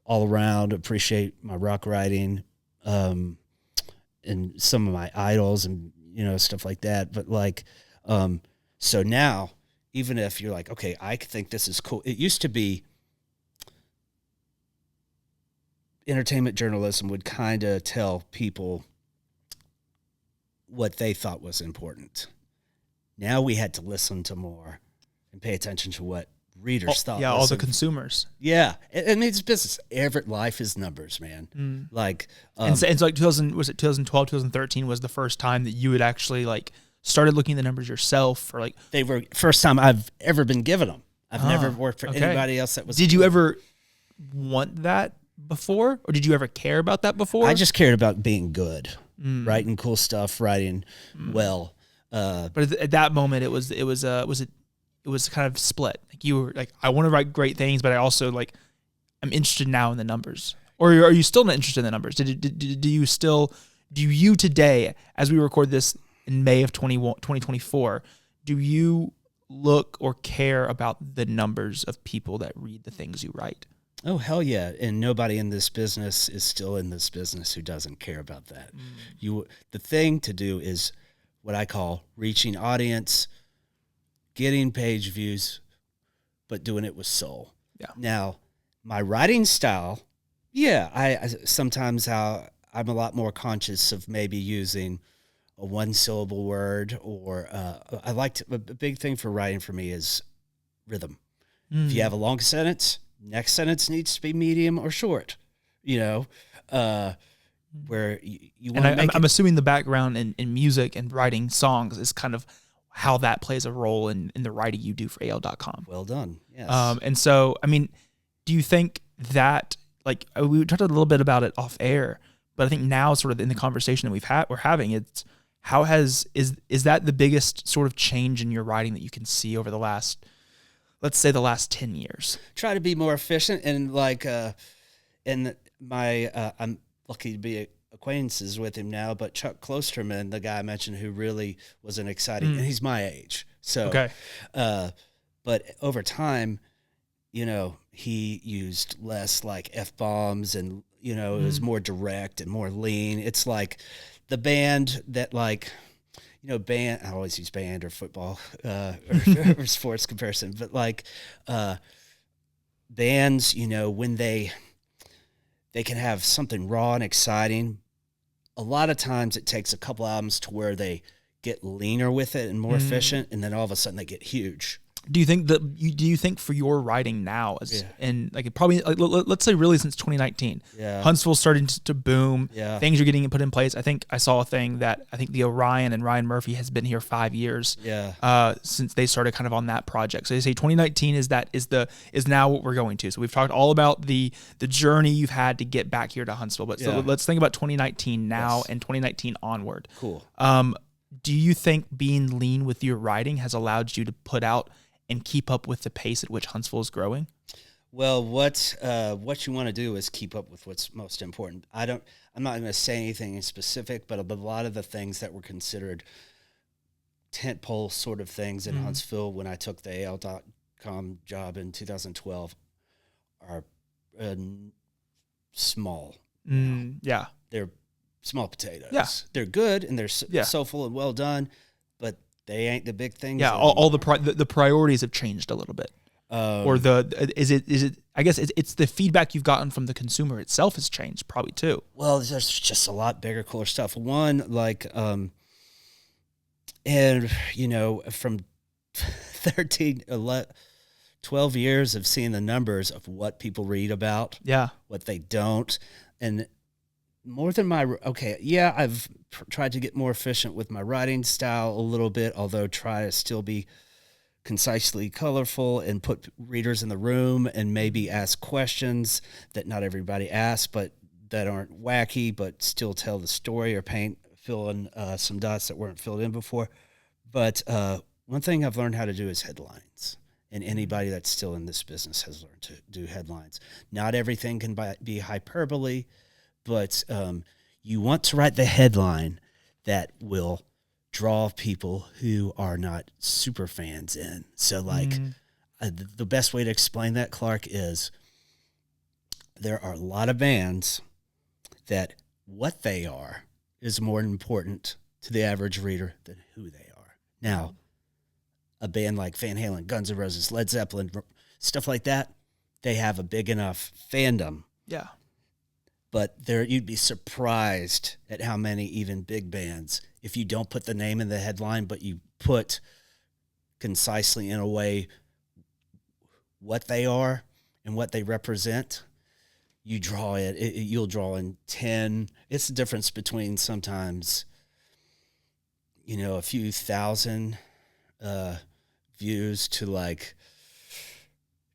all around appreciate my rock writing. and some of my idols and, stuff like that. But like, so now, even if you're like, okay, I think this is cool. It used to be entertainment journalism would kind of tell people what they thought was important. Now we had to listen to more and pay attention to what readers thought. Yeah, all the consumers. Yeah, and it's business. Every life is numbers, man. Like, and so like 2012, 2013 was the first time that you had actually like started looking at the numbers yourself, or like they were first time I've ever been given them. I've never worked for anybody else that was. Did you ever want that before, or did you ever care about that before? I just cared about being good, writing cool stuff, writing well. But at that moment, it was kind of split. Like you were like, I want to write great things, but I also like, I'm interested now in the numbers. Or are you still not interested in the numbers? Do you today, as we record this in May of 2024, do you look or care about the numbers of people that read the things you write? Oh, hell yeah. And nobody in this business is still in this business who doesn't care about that. The thing to do is what I call reaching audience, getting page views, but doing it with soul. Yeah. Now, my writing style, I sometimes I'm a lot more conscious of maybe using a one-syllable word, or a big thing for writing for me is rhythm. If you have a long sentence, next sentence needs to be medium or short, where you want to make I'm assuming the background in music and writing songs is kind of how that plays a role in the writing you do for AL.com. Well done. Yes. And so, I mean, do you think that, like, we talked a little bit about it off air, but I think now sort of in the conversation that we're having, it's is that the biggest sort of change in your writing that you can see over the last, let's say, the last 10 years? Try to be more efficient, and like, I'm lucky to be acquaintances with him now, but Chuck Klosterman, the guy I mentioned who really was an exciting, and he's my age. So, okay. But over time, he used less like F-bombs, and, it was more direct and more lean. It's like the band that like, band, I always use band or football or sports comparison, but like bands, when they can have something raw and exciting. A lot of times it takes a couple albums to where they get leaner with it and more efficient, and then all of a sudden they get huge. Do you think for your writing now, and like probably like, let's say really since 2019, Huntsville's starting to boom, things are getting put in place. I think I saw a thing that I think the Orion and Ryan Murphy has been here 5 years, since they started kind of on that project. So they say 2019 is now what we're going to. So we've talked all about the journey you've had to get back here to Huntsville, but so let's think about 2019 now and 2019 onward. Cool. Do you think being lean with your writing has allowed you to put out and keep up with the pace at which Huntsville is growing? Well, what you want to do is keep up with what's most important. I'm not going to say anything in specific, but a lot of the things that were considered tentpole sort of things in Huntsville when I took the AL.com job in 2012 are small. Yeah. They're small potatoes. Yeah. They're good and they're soulful and well done, but they ain't the big things. Yeah, all the priorities have changed a little bit. Or is it? I guess it's the feedback you've gotten from the consumer itself has changed probably too. Well, there's just a lot bigger, cooler stuff. One, like, and from 12 years of seeing the numbers of what people read about, what they don't, and more than I've tried to get more efficient with my writing style a little bit, although try to still be concisely colorful and put readers in the room and maybe ask questions that not everybody asks, but that aren't wacky, but still tell the story or fill in some dots that weren't filled in before. But one thing I've learned how to do is headlines. And anybody that's still in this business has learned to do headlines. Not everything can be hyperbole, but you want to write the headline that will draw people who are not super fans in. So, like, the best way to explain that, Clark, is there are a lot of bands that what they are is more important to the average reader than who they are. Now, a band like Van Halen, Guns N' Roses, Led Zeppelin, stuff like that, they have a big enough fandom. Yeah. But you'd be surprised at how many even big bands, if you don't put the name in the headline, but you put concisely in a way what they are and what they represent, you'll draw in 10. It's the difference between sometimes, a few thousand views to like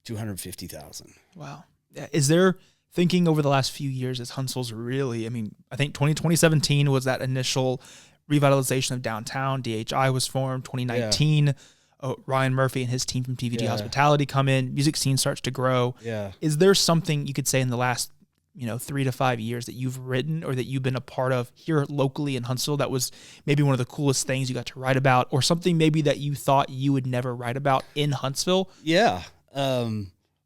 250,000. Wow. Is there, thinking over the last few years, as Huntsville's really, I think 2017 was that initial revitalization of downtown. DHI was formed. 2019, Ryan Murphy and his team from TVG Hospitality come in. Music scene starts to grow. Yeah. Is there something you could say in the last 3 to 5 years that you've written or that you've been a part of here locally in Huntsville that was maybe one of the coolest things you got to write about, or something maybe that you thought you would never write about in Huntsville? Yeah.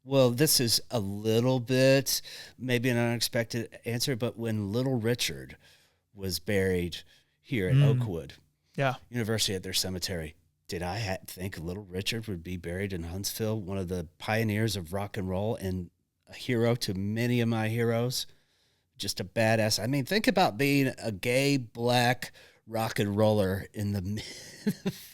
Well, this is a little bit maybe an unexpected answer, but when Little Richard was buried here at Oakwood University at their cemetery, did I think Little Richard would be buried in Huntsville, one of the pioneers of rock and roll and a hero to many of my heroes, just a badass. Think about being a gay black rock and roller in the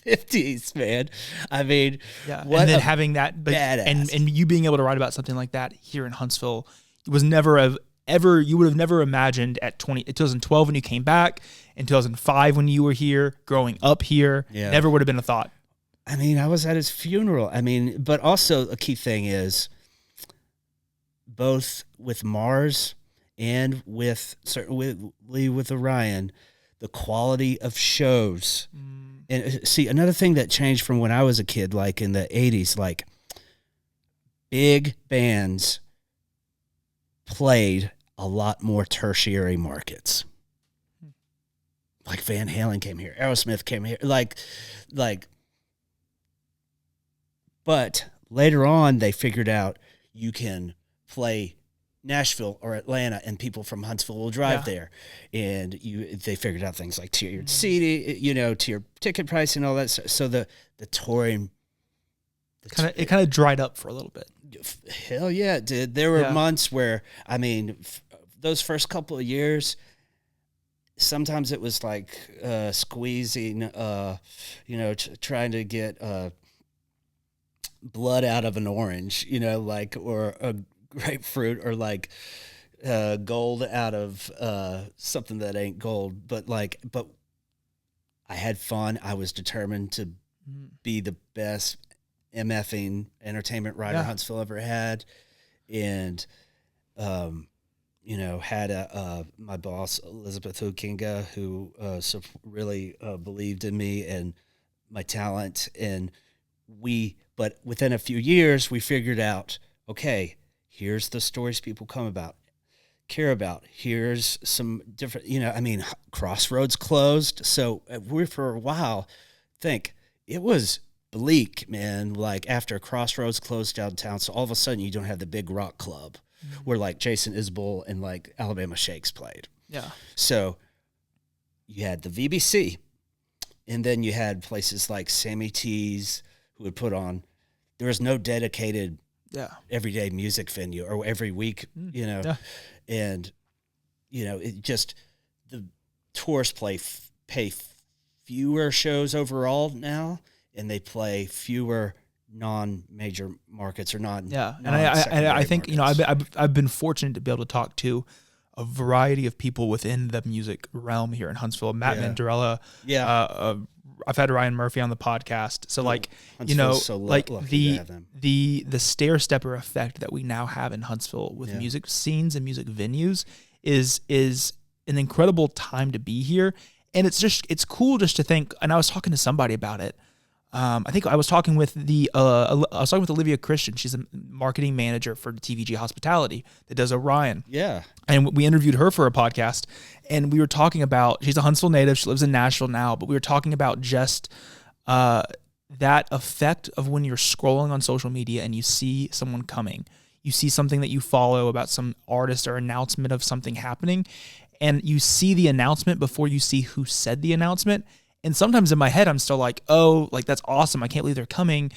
50s, man. What and then having that, badass. and you being able to write about something like that here in Huntsville was never ever. You would have never imagined at 2012 when you came back, in 2005 when you were here, growing up here. Yeah. Never would have been a thought. I was at his funeral. But also a key thing is, both with Mars and certainly with Orion, the quality of shows. And see, another thing that changed from when I was a kid, like in the 80s, like big bands played a lot more tertiary markets. Like Van Halen came here, Aerosmith came here, but later on they figured out you can play Nashville or Atlanta and people from Huntsville will drive there. And they figured out things like tiered seating, tiered ticket pricing, all that. So the touring, it kind of dried up for a little bit. Hell yeah, it did. There were months where, those first couple of years, sometimes it was like squeezing, trying to get blood out of an orange, or a grapefruit, or like gold out of something that ain't gold. But I had fun. I was determined to be the best MFing entertainment writer Huntsville ever had. And, had my boss, Elizabeth Hukinga, who really believed in me and my talent. But within a few years, we figured out, okay, here's the stories people care about. Here's some different, Crossroads closed. So for a while, it was bleak, man. Like after Crossroads closed downtown, so all of a sudden you don't have the big rock club where like Jason Isbell and like Alabama Shakes played. Yeah. So you had the VBC, and then you had places like Sammy T's who would put on. There was no dedicated everyday music venue or every week, and it just, the tourists pay fewer shows overall now, and they play fewer non-major markets or non. Yeah, and I think markets. I've been fortunate to be able to talk to a variety of people within the music realm here in Huntsville. Matt Mandarella. Yeah. I've had Ryan Murphy on the podcast. So the stair stepper effect that we now have in Huntsville with music scenes and music venues is an incredible time to be here. And it's cool just to think, and I was talking to somebody about it. I think I was talking with Olivia Christian. She's a marketing manager for TVG Hospitality that does Orion. Yeah. And we interviewed her for a podcast, and we were talking about, she's a Huntsville native. She lives in Nashville now, but we were talking about just that effect of when you're scrolling on social media and you see someone coming. You see something that you follow about some artist or announcement of something happening, and you see the announcement before you see who said the announcement. And sometimes in my head, I'm still like, oh, like that's awesome. I can't believe they're coming,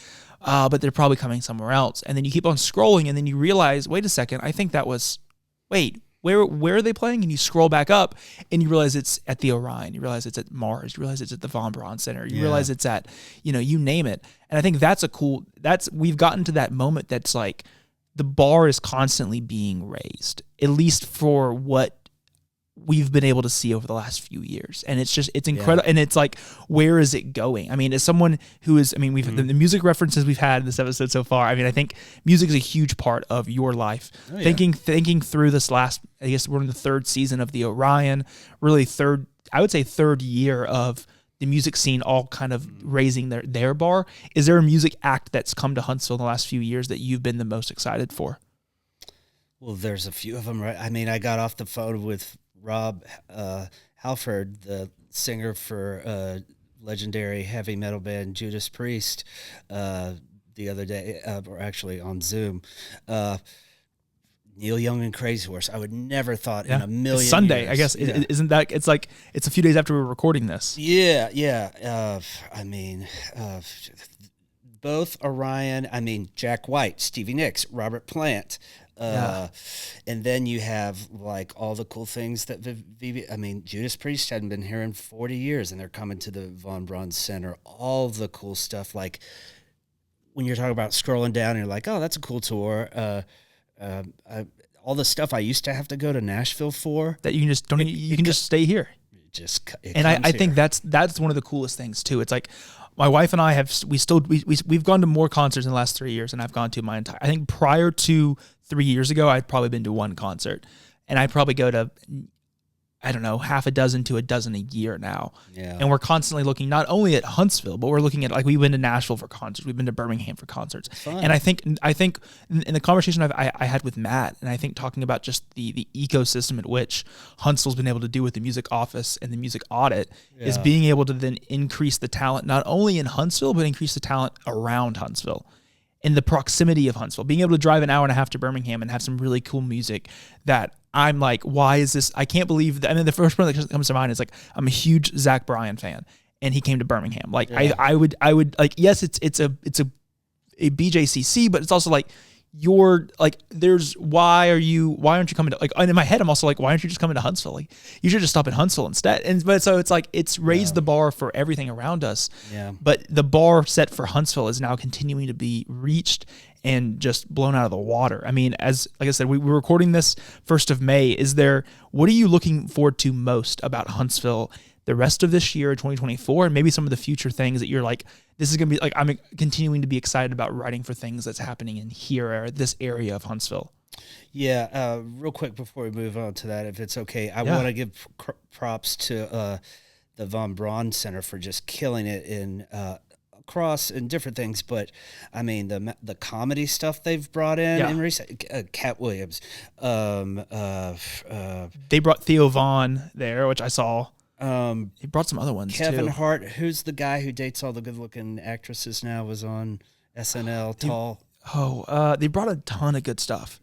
but they're probably coming somewhere else. And then you keep on scrolling, and then you realize, wait a second, I think that was, wait, where are they playing? And you scroll back up, and you realize it's at the Orion. You realize it's at Mars. You realize it's at the Von Braun Center. You realize it's at, you name it. And I think we've gotten to that moment that's like the bar is constantly being raised, at least for what we've been able to see over the last few years. And it's incredible. And it's like, where is it going? I mean, as someone who is, I mean, we've the music references we've had in this episode so far. I mean, I think music is a huge part of your life. Oh, yeah. Thinking through this last, I guess we're in the third season of the Orion, really third year of the music scene all kind of raising their bar. Is there a music act that's come to Huntsville in the last few years that you've been the most excited for? Well, there's a few of them, right? I mean, I got off the phone with Rob Halford, the singer for legendary heavy metal band Judas Priest, the other day, or actually on Zoom. Neil Young and Crazy Horse. I would never thought in a million it's Sunday, years. I guess. Yeah. Isn't that? It's like it's a few days after we were recording this. Yeah. I mean, both Orion. I mean, Jack White, Stevie Nicks, Robert Plant. And then you have like all the cool things that I mean, Judas Priest hadn't been here in 40 years, and they're coming to the Von Braun Center. All the cool stuff, like when you're talking about scrolling down, and you're like, oh, that's a cool tour. All the stuff I used to have to go to Nashville for, that you can just don't. You can just stay here. I think that's one of the coolest things too. It's like, my wife and I we've gone to more concerts in the last 3 years than I've gone to my entire. I think prior to 3 years ago, I'd probably been to one concert, and I'd probably go to, I don't know, half a dozen to a dozen a year now. Yeah. And we're constantly looking not only at Huntsville, but we're looking at, like, we've been to Nashville for concerts, we've been to Birmingham for concerts. Fun. And I think in the conversation I had with Matt, and I think talking about just the ecosystem at which Huntsville's been able to do with the music office and the music audit is being able to then increase the talent not only in Huntsville, but increase the talent around Huntsville. In the proximity of Huntsville, being able to drive an hour and a half to Birmingham and have some really cool music that I'm like, why is this? I can't believe that. I mean, the first one that comes to mind is like, I'm a huge Zach Bryan fan, and he came to Birmingham. Like, I would like, yes, it's a BJCC, but it's also like, you're like, why aren't you coming to, like, and in my head I'm also like, why aren't you just coming to Huntsville? Like, you should just stop in Huntsville instead. But so it's like, it's raised the bar for everything around us. Yeah. But the bar set for Huntsville is now continuing to be reached and just blown out of the water. I mean, like I said, we're recording this 1st of May. What are you looking forward to most about Huntsville the rest of this year, 2024, and maybe some of the future things that you're like, this is going to be like, I'm continuing to be excited about writing for things that's happening in here, or this area of Huntsville? Yeah. Real quick before we move on to that, if it's okay, I want to give props to the Von Braun Center for just killing it in across and different things. But I mean, the comedy stuff they've brought in recent, Cat Williams. They brought Theo Vaughn there, which I saw. He brought some other ones Kevin too. Hart, who's the guy who dates all the good-looking actresses now, was on SNL. Tall. They brought a ton of good stuff,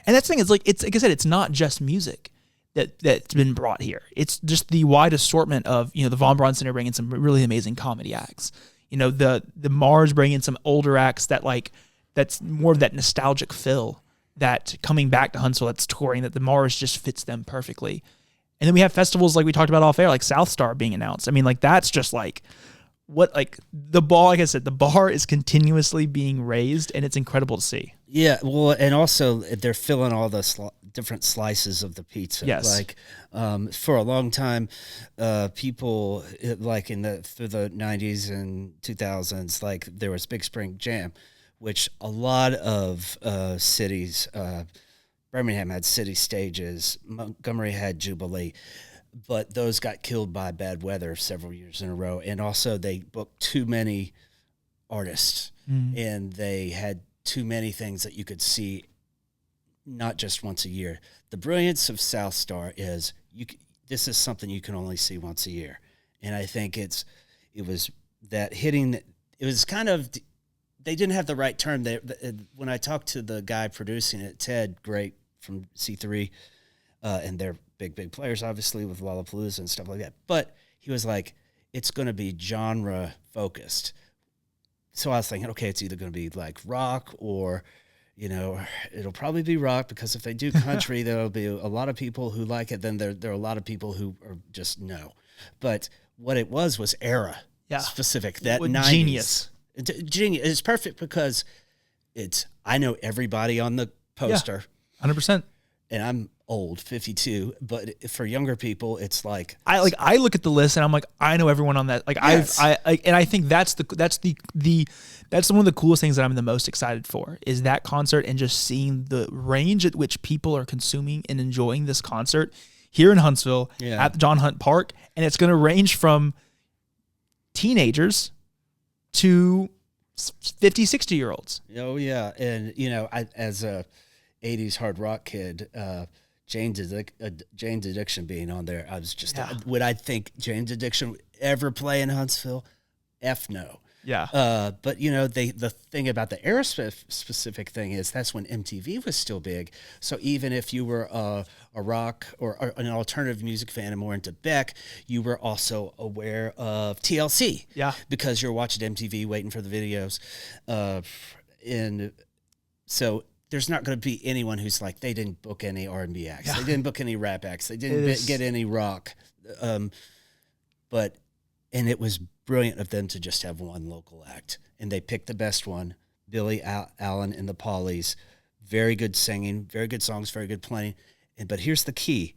and that's the thing. It's like I said, it's not just music that's been brought here. It's just the wide assortment of the Von Braun Center bringing some really amazing comedy acts. The Mars bringing some older acts that's more of that nostalgic fill that coming back to Huntsville, that's touring, that the Mars just fits them perfectly. And then we have festivals like we talked about off air, like South Star being announced. I mean, like, that's just like the bar, like I said, the bar is continuously being raised, and it's incredible to see. Yeah, well, and also they're filling all the different slices of the pizza. Yes. Like, for a long time, people, like through the 90s and 2000s, like, there was Big Spring Jam, which a lot of cities, Birmingham had city stages, Montgomery had Jubilee, but those got killed by bad weather several years in a row. And also they booked too many artists, and they had too many things that you could see not just once a year. The brilliance of South Star is this is something you can only see once a year. And I think it was kind of, they didn't have the right term. When I talked to the guy producing it, Ted, great, from C3, and they're big players, obviously, with Lollapalooza and stuff like that. But he was like, it's going to be genre focused. So I was thinking, okay, it's either going to be like rock or, it'll probably be rock, because if they do country, there'll be a lot of people who like it. Then there are a lot of people who are just no. But what it was era specific. That 90s. Genius. Genius. It's perfect because I know everybody on the poster. 100%. And I'm old, 52, but for younger people, it's like I look at the list and I'm like, I know everyone on that. Like yes. and I think that's one of the coolest things that I'm the most excited for, is that concert, and just seeing the range at which people are consuming and enjoying this concert here in Huntsville at the John Hunt Park. And it's going to range from teenagers to 50, 60-year-olds. Oh yeah. And I, as a 80s hard rock kid, Jane's Addiction being on there, I was just, would I think Jane's Addiction would ever play in Huntsville? F no. Yeah. But the thing about the aerospace specific thing is that's when MTV was still big. So even if you were a rock or an alternative music fan and more into Beck, you were also aware of TLC. Yeah. Because you're watching MTV, waiting for the videos. And so there's not going to be anyone who's like, they didn't book any R&B acts. They didn't book any rap acts. They didn't get any rock. And it was brilliant of them to just have one local act. And they picked the best one, Billy Allen and the Pollies. Very good singing, very good songs, very good playing. But here's the key.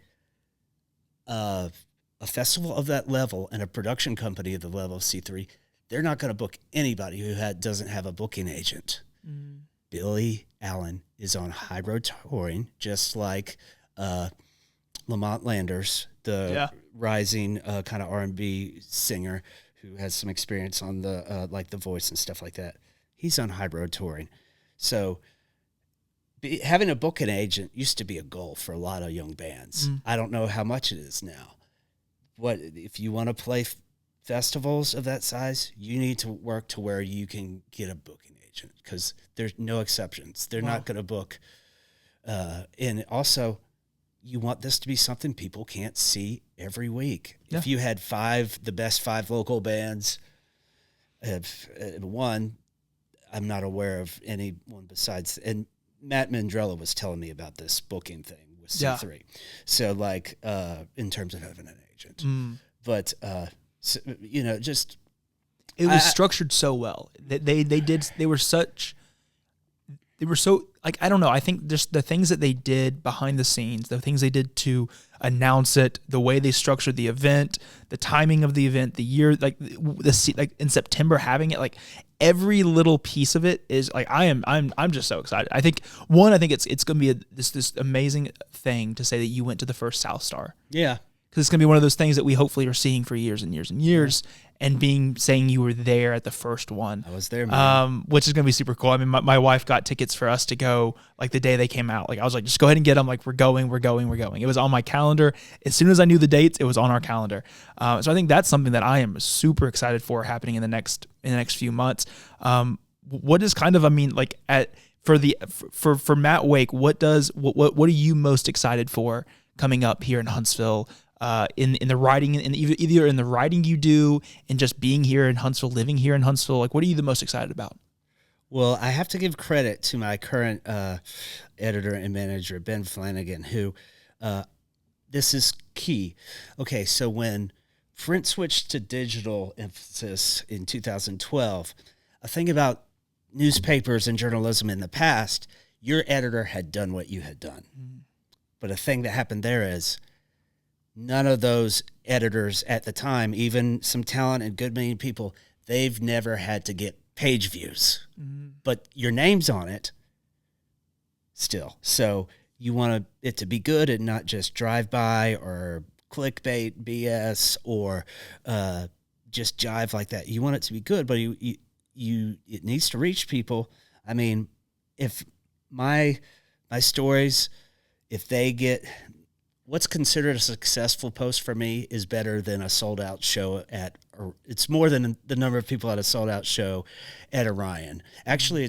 A festival of that level and a production company of the level of C3, they're not going to book anybody who doesn't have a booking agent. Mm. Billy Allen is on high road touring, just like Lamont Landers, the rising kind of R&B singer who has some experience on the like The Voice and stuff like that. He's on high road touring. So having a booking agent used to be a goal for a lot of young bands. Mm. I don't know how much it is now. If you want to play festivals of that size, you need to work to where you can get a booking agent, because there's no exceptions. They're not going to book. And also, you want this to be something people can't see every week. Yeah. If you had the best 5 local bands, one, I'm not aware of anyone besides, and Matt Mandrella was telling me about this booking thing with C3. Yeah. So like, in terms of having an agent, but, just, it was structured so well. They were so, like, I don't know. I think just the things that they did behind the scenes, the things they did to announce it, the way they structured the event, the timing of the event, the year, like like in September having it, like every little piece of it is like, I'm just so excited. I think it's going to be this amazing thing to say that you went to the first South Star. Yeah. Because it's going to be one of those things that we hopefully are seeing for years and years and years, and saying you were there at the first one. I was there, man. Which is going to be super cool. I mean, my wife got tickets for us to go like the day they came out. Like I was like, just go ahead and get them. Like we're going. It was on my calendar. As soon as I knew the dates, it was on our calendar. So I think that's something that I am super excited for happening in the next few months. What is kind of, I mean, like for Matt Wake, what are you most excited for coming up here in Huntsville? In the writing, either in the writing you do, and just being here in Huntsville, living here in Huntsville, like what are you the most excited about? Well, I have to give credit to my current editor and manager, Ben Flanagan, who this is key. Okay, so when print switched to digital emphasis in 2012, a thing about newspapers and journalism in the past, your editor had done what you had done. Mm. But a thing that happened there is, none of those editors at the time, even some talent and good many people, they've never had to get page views. Mm-hmm. But your name's on it still. So you want it to be good and not just drive-by or clickbait BS or just jive like that. You want it to be good, but it needs to reach people. I mean, if my stories, if they get... What's considered a successful post for me is better than a sold-out show or it's more than the number of people at a sold-out show at Orion. Actually,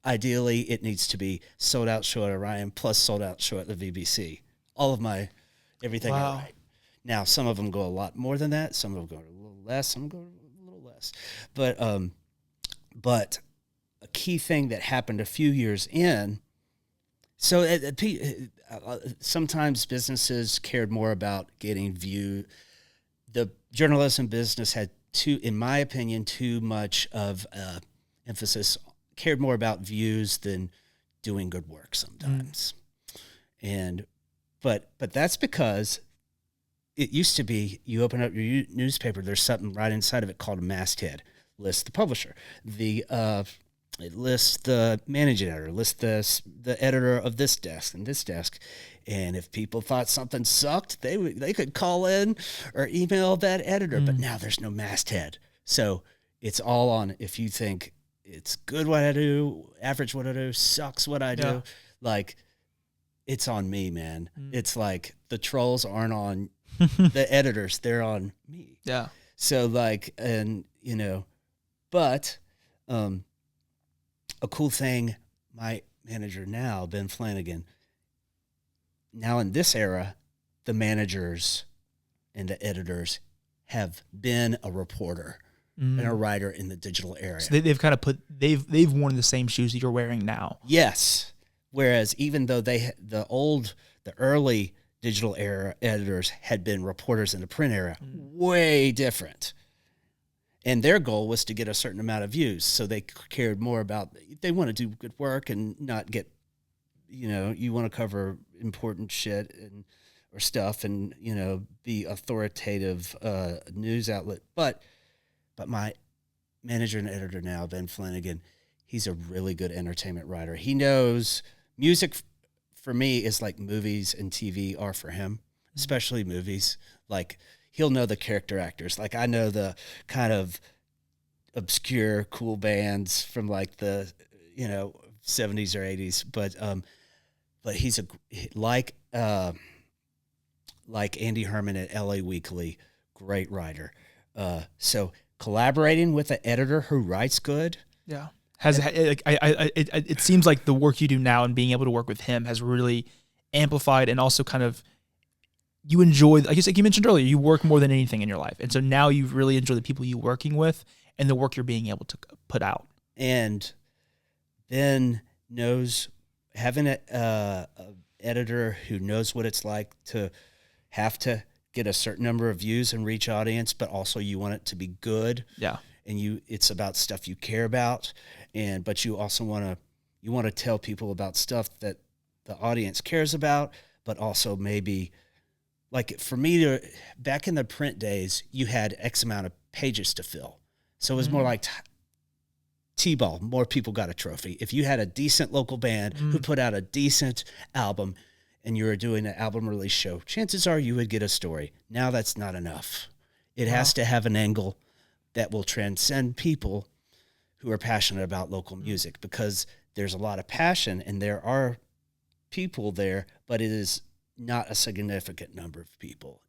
ideally, it needs to be sold-out show at Orion plus sold-out show at the VBC. all of my everything Wow. I write. Now, some of them go a lot more than that. Some of them go a little less. Some go a little less. But a key thing that happened a few years in. So sometimes businesses cared more about getting view. The journalism business had in my opinion, too much of emphasis. Cared more about views than doing good work sometimes. But that's because it used to be you open up your newspaper, there's something right inside of it called a masthead. Lists the publisher, it lists the managing editor, lists the editor of this desk and this desk. And if people thought something sucked, they could call in or email that editor. But now there's no masthead. So it's all on, if you think it's good what I do, average what I do, sucks what I do, like it's on me, man. It's like the trolls aren't on the editors, they're on me. Yeah. So like, and you know, but a cool thing, my manager now, Ben Flanagan, now in this era, the managers and the editors have been a reporter and a writer in the digital area. So they've kind of they've worn the same shoes that you're wearing now. Yes. Whereas even though the early digital era editors had been reporters in the print era, way different. And their goal was to get a certain amount of views. So they cared more about, they want to do good work and not get, you want to cover important shit or stuff and, be authoritative news outlet. But my manager and editor now, Ben Flanagan, he's a really good entertainment writer. He knows music for me is like movies and TV are for him, especially movies. Like he'll know the character actors. Like I know the kind of obscure cool bands from like the 70s or 80s, but he's like Andy Herman at LA Weekly, great writer. So collaborating with an editor who writes good, it seems like the work you do now and being able to work with him has really amplified and also kind of you enjoy, like you mentioned earlier, you work more than anything in your life. And so now you really enjoy the people you're working with and the work you're being able to put out. And Ben knows having a editor who knows what it's like to have to get a certain number of views and reach audience, but also you want it to be good. Yeah. And it's about stuff you care about. But you also want to tell people about stuff that the audience cares about, but also maybe like for me back in the print days, you had X amount of pages to fill. So it was more like T-ball, more people got a trophy. If you had a decent local band who put out a decent album and you were doing an album release show, chances are you would get a story. Now that's not enough. It has to have an angle that will transcend people who are passionate about local music, because there's a lot of passion and there are people there, but it is not a significant number of people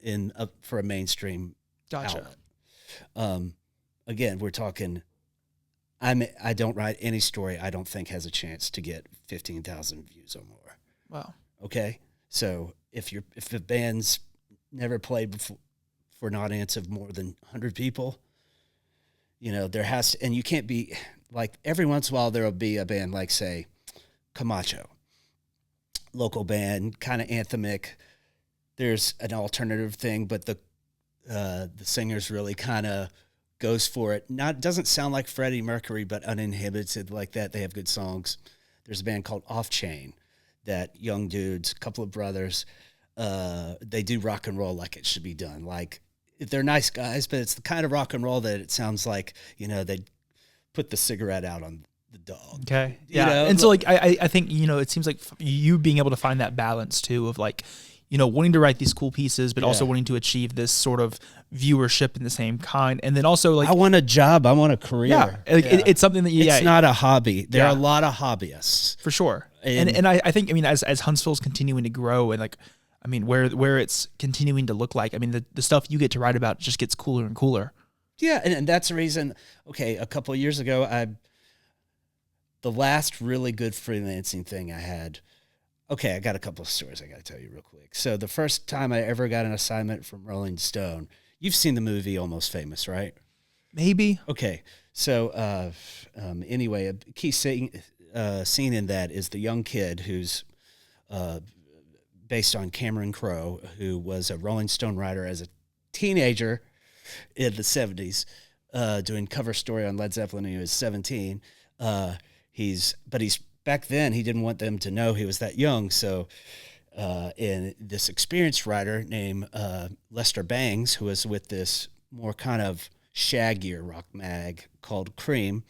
for a mainstream outlet. Again, we're talking, I don't write any story I don't think has a chance to get 15,000 views or more. Wow. Okay. So if the band's never played before for an audience of more than 100 people, there has to, and you can't be like, every once in a while there'll be a band like, say, Camacho, local band, kind of anthemic. There's an alternative thing, but the singer's really kind of goes for it. Doesn't sound like Freddie Mercury, but uninhibited like that. They have good songs. There's a band called Off Chain that young dudes, a couple of brothers, they do rock and roll like it should be done. Like they're nice guys, but it's the kind of rock and roll that it sounds like, they put the cigarette out on the dog. Okay. Yeah. And so like, I think, it seems like you being able to find that balance too of like, wanting to write these cool pieces, but also wanting to achieve this sort of viewership in the same kind. And then also like, I want a job. I want a career. Yeah. It's something that it's not a hobby. There are a lot of hobbyists for sure. And I think, as Huntsville's continuing to grow and like, where it's continuing to look like, the stuff you get to write about just gets cooler and cooler. Yeah. And that's the reason, a couple of years ago, the last really good freelancing thing I had, Okay, I got a couple of stories I got to tell you real quick. So the first time I ever got an assignment from Rolling Stone, you've seen the movie Almost Famous, right? Maybe. Okay, so anyway, a key scene in that is the young kid who's based on Cameron Crowe, who was a Rolling Stone writer as a teenager in the 70s, doing cover story on Led Zeppelin when he was 17. He's back then he didn't want them to know he was that young, so and this experienced writer named Lester Bangs, who was with this more kind of shaggier rock mag called Cream,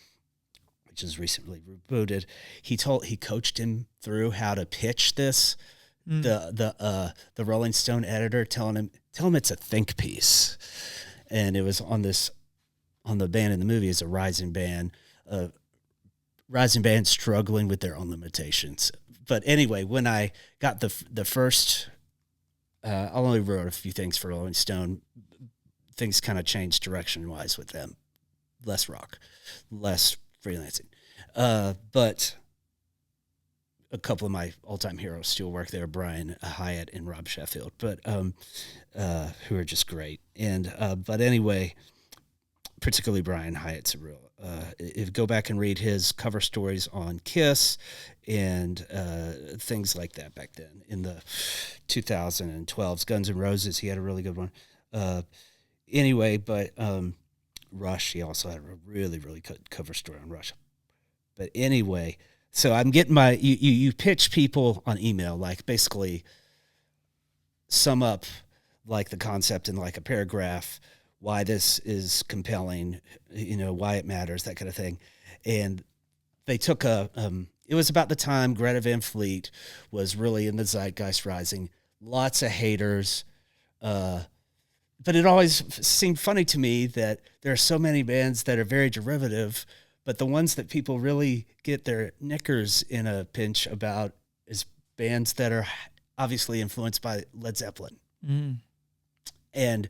which is recently rebooted. He coached him through how to pitch this. The Rolling Stone editor tell him it's a think piece, and it was on the band in the movie is a rising band struggling with their own limitations. But anyway, when I got the first, I only wrote a few things for Rolling Stone. Things kind of changed direction-wise with them. Less rock, less freelancing. But a couple of my all-time heroes still work there, Brian Hyatt and Rob Sheffield, but who are just great. And but anyway, particularly Brian Hyatt's a real. If go back and read his cover stories on Kiss and things like that back then in the 2012s, Guns N' Roses, he had a really good one. Anyway, but Rush, he also had a really, really good cover story on Rush. But anyway, so I'm getting you pitch people on email, like basically sum up like the concept in like a paragraph, why this is compelling, why it matters, that kind of thing. And they took it was about the time Greta Van Fleet was really in the zeitgeist rising, lots of haters, but it always seemed funny to me that there are so many bands that are very derivative, but the ones that people really get their knickers in a pinch about is bands that are obviously influenced by Led Zeppelin. And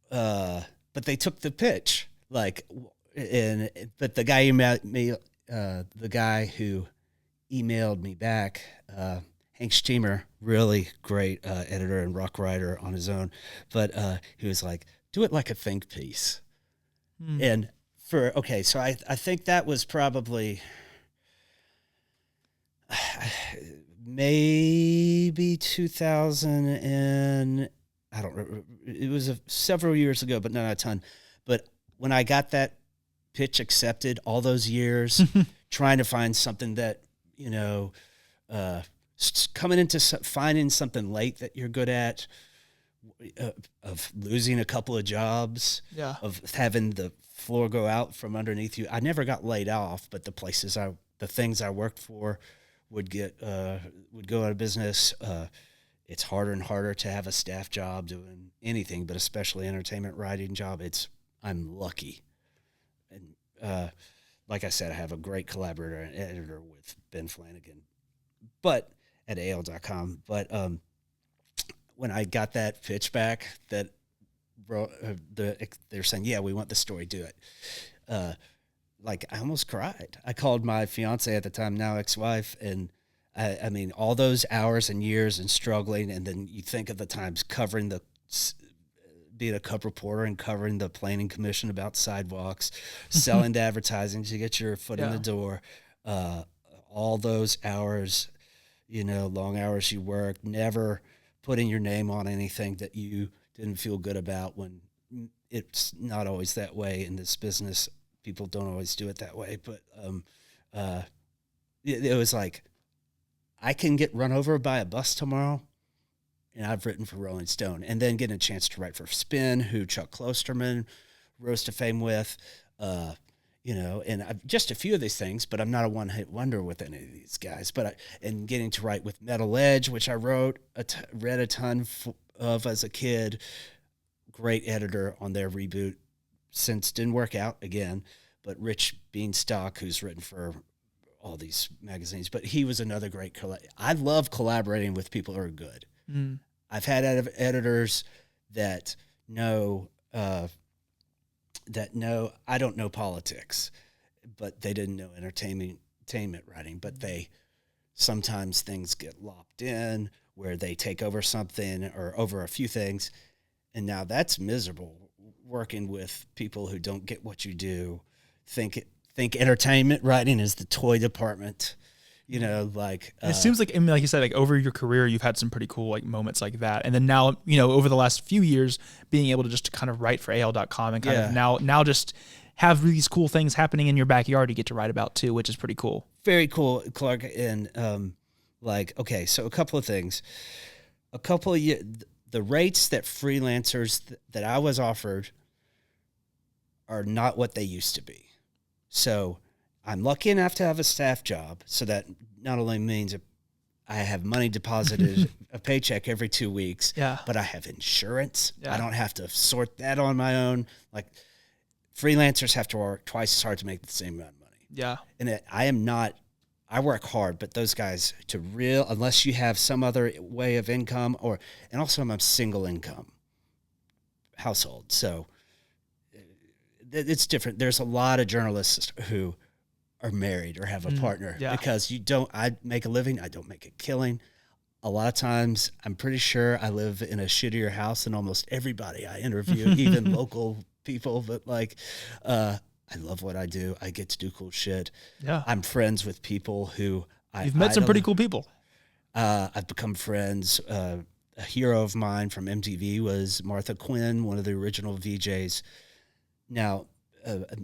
but they took the pitch, but the guy who emailed me back, Hank Steamer, really great editor and rock writer on his own, but he was like, do it like a think piece. And so I think that was probably maybe 2000 and I don't remember. It was several years ago, but not a ton. But when I got that pitch accepted all those years, trying to find something that, coming into finding something late that you're good at, of losing a couple of jobs, of having the floor go out from underneath you. I never got laid off, but the things I worked for would go out of business. It's harder and harder to have a staff job doing anything, but especially entertainment writing job. I'm lucky. And like I said, I have a great collaborator and editor with Ben Flanagan, but at AL.com. But when I got that pitch back, that they're saying, yeah, we want the story, do it. I almost cried. I called my fiance at the time, now ex-wife, and I mean, all those hours and years and struggling, and then you think of the times being a cub reporter and covering the planning commission about sidewalks, selling to advertising to get your foot in the door, all those hours, long hours you work, never putting your name on anything that you didn't feel good about, when it's not always that way in this business. People don't always do it that way, but it was like, I can get run over by a bus tomorrow, and I've written for Rolling Stone, and then getting a chance to write for Spin, who Chuck Klosterman rose to fame with, and just a few of these things, but I'm not a one-hit wonder with any of these guys. And getting to write with Metal Edge, which I read a ton of as a kid, great editor on their reboot, since didn't work out again, but Rich Beanstalk, who's written for all these magazines, but he was another great I love collaborating with people who are good. I've had editors that know I don't know politics, but they didn't know entertainment writing, but they sometimes things get locked in where they take over something or over a few things. And now that's miserable, working with people who don't get what you do, think entertainment writing is the toy department, like it seems like, I mean, like you said, like over your career, you've had some pretty cool like moments like that. And then now, over the last few years, being able to just kind of write for AL.com and kind of now just have these cool things happening in your backyard you get to write about too, which is pretty cool. Very cool, Clark. And okay, so a couple of things. The rates that freelancers that I was offered are not what they used to be. So I'm lucky enough to have a staff job, so that not only means I have money deposited, a paycheck every 2 weeks, but I have insurance. I don't have to sort that on my own. Like, freelancers have to work twice as hard to make the same amount of money. Yeah. And I work hard, but those guys unless you have some other way of income and also I'm a single income household. So it's different. There's a lot of journalists who are married or have a partner because I make a living. I don't make a killing. A lot of times I'm pretty sure I live in a shittier house than almost everybody I interview, even local people, but I love what I do. I get to do cool shit. Yeah. I'm friends with people who You've met some pretty cool people. I've become friends. A hero of mine from MTV was Martha Quinn, one of the original VJs. Now,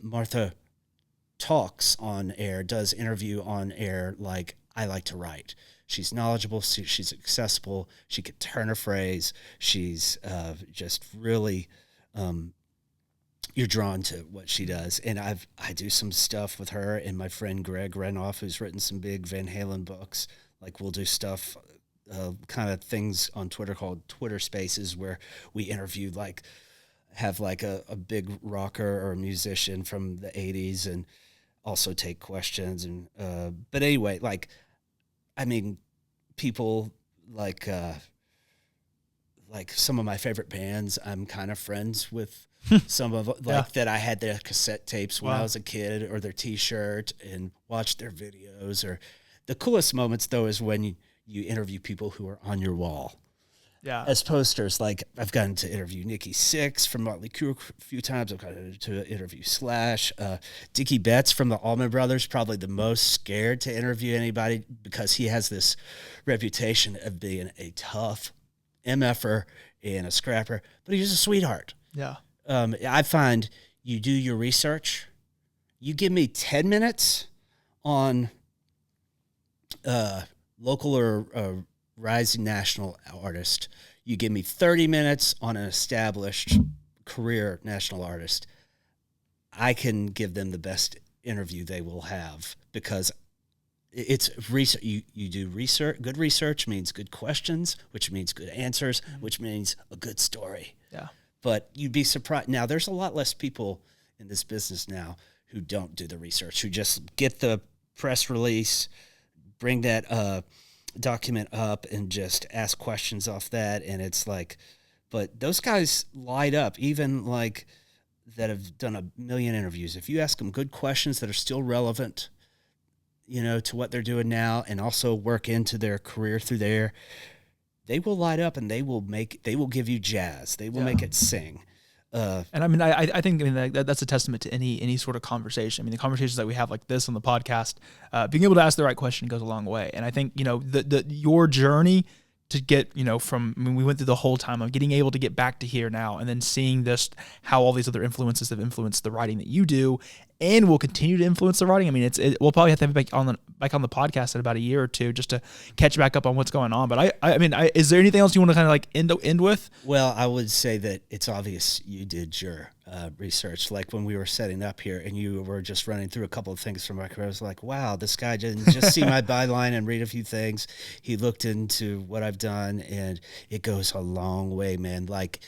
Martha talks on air, does interview on air like I like to write. She's knowledgeable. She's accessible. She could turn a phrase. She's just really... you're drawn to what she does. And I do some stuff with her and my friend Greg Renoff, who's written some big Van Halen books. Like, we'll do stuff, kind of things on Twitter called Twitter Spaces, where we interview, have a big rocker or a musician from the 80s and also take questions. And but anyway, people like some of my favorite bands, I'm kind of friends with some of that. I had their cassette tapes when I was a kid, or their T-shirt, and watched their videos. Or the coolest moments though is when you interview people who are on your wall, as posters. Like, I've gotten to interview Nikki Sixx from Motley Crue a few times. I've gotten to interview Slash, Dickie Betts from the Allman Brothers, probably the most scared to interview anybody because he has this reputation of being a tough MFer and a scrapper, but he's a sweetheart. Yeah. I find you do your research. You give me 10 minutes on local or rising national artist. You give me 30 minutes on an established career national artist. I can give them the best interview they will have, because it's research. You do research. Good research means good questions, which means good answers, which means a good story. Yeah. But you'd be surprised. Now, there's a lot less people in this business now who don't do the research, who just get the press release, bring that document up, and just ask questions off that. And it's like, but those guys light up, even that have done a million interviews. If you ask them good questions that are still relevant, to what they're doing now, and also work into their career through there, they will light up, and they will give you jazz. They will make it sing. And I mean, I think that's a testament to any sort of conversation. I mean, the conversations that we have like this on the podcast, being able to ask the right question goes a long way. And I think, your journey to get, we went through the whole time of getting able to get back to here now, and then seeing this, how all these other influences have influenced the writing that you do and will continue to influence the writing. I mean, we'll probably have to have it back on the podcast in about a year or two just to catch back up on what's going on. But I mean, is there anything else you want to kind of end with? Well, I would say that it's obvious you did your research. Like, when we were setting up here and you were just running through a couple of things from my career, I was like, wow, this guy didn't just see my byline and read a few things. He looked into what I've done, and it goes a long way, man. Like,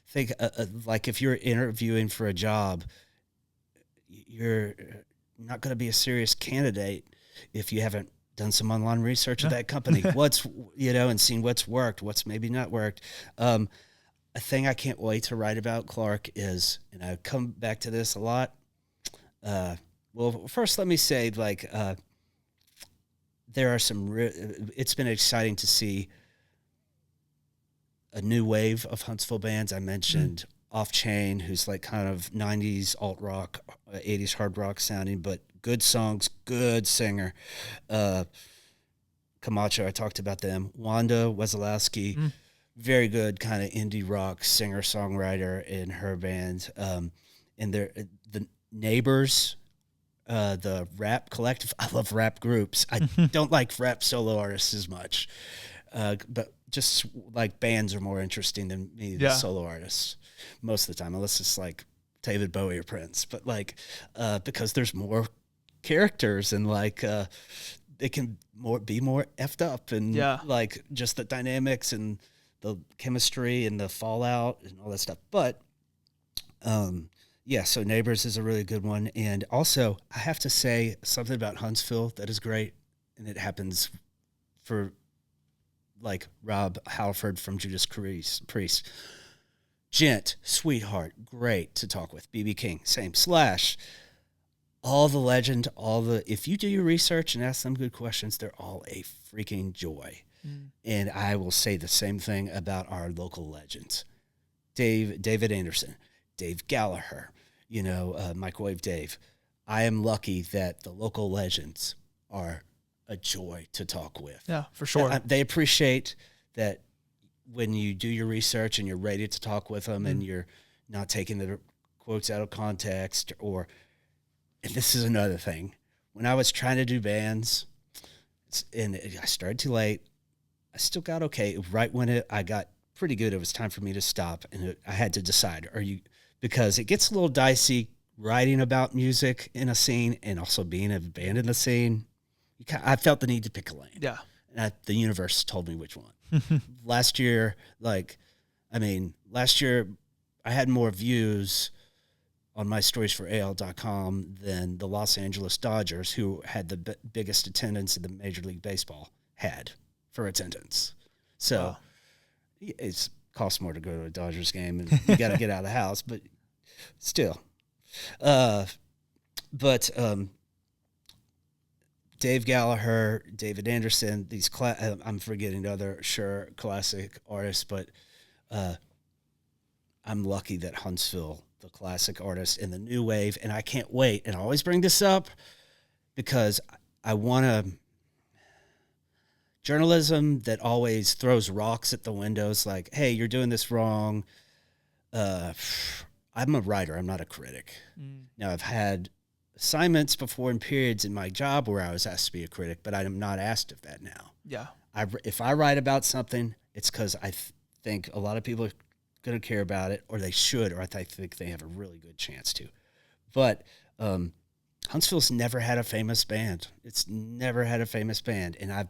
think like if you're interviewing for a job, you're not going to be a serious candidate if you haven't done some online research of that company, and seen what's worked, what's maybe not worked. A thing I can't wait to write about, Clark, is, and I come back to this a lot. Well, first let me say, there are some. It's been exciting to see a new wave of Huntsville bands. I mentioned Off Chain, who's like kind of 90s alt rock, 80s hard rock sounding, but good songs, good singer. Camacho, I talked about them. Wanda Wesolowski, very good kind of indie rock singer songwriter in her band. And the Neighbors, the rap collective. I love rap groups. I don't like rap solo artists as much, but just like bands are more interesting than me, the solo artists most of the time, unless it's like David Bowie or Prince. But like because there's more characters and like it can be more effed up and like just the dynamics and the chemistry and the fallout and all that stuff. But yeah, so Neighbors is a really good one. And also, I have to say something about Huntsville that is great, and it happens for, like, Rob Halford from Judas Priest. Gent, sweetheart, great to talk with. B.B. King, same. Slash, all the legend, if you do your research and ask them good questions, they're all a freaking joy. And I will say the same thing about our local legends. David Anderson, Dave Gallagher, Microwave Dave. I am lucky that the local legends are a joy to talk with. Yeah, for sure. They appreciate that when you do your research and you're ready to talk with them and you're not taking the quotes out of context and this is another thing. When I was trying to do bands and I started too late, I still got okay. Right when I got pretty good, it was time for me to stop, and I had to decide, because it gets a little dicey writing about music in a scene and also being a band in the scene. I felt the need to pick a lane. Yeah. And the universe told me which one. Last year I had more views on my storiesforAL.com than the Los Angeles Dodgers, who had the biggest attendance in the Major League Baseball, had for attendance. So it costs more to go to a Dodgers game, and you got to get out of the house, but still. Dave Gallagher, David Anderson, I'm forgetting other classic artists, but I'm lucky that Huntsville, the classic artists in the new wave, and I can't wait. And I always bring this up because I want to. Journalism that always throws rocks at the windows, like, hey, you're doing this wrong. I'm a writer. I'm not a critic. Now, I've had assignments before in periods in my job where I was asked to be a critic, but I am not asked of that now. Yeah. If I write about something, it's because I think a lot of people are going to care about it, or they should, or I think they have a really good chance to. But Huntsville's never had a famous band. It's never had a famous band. And I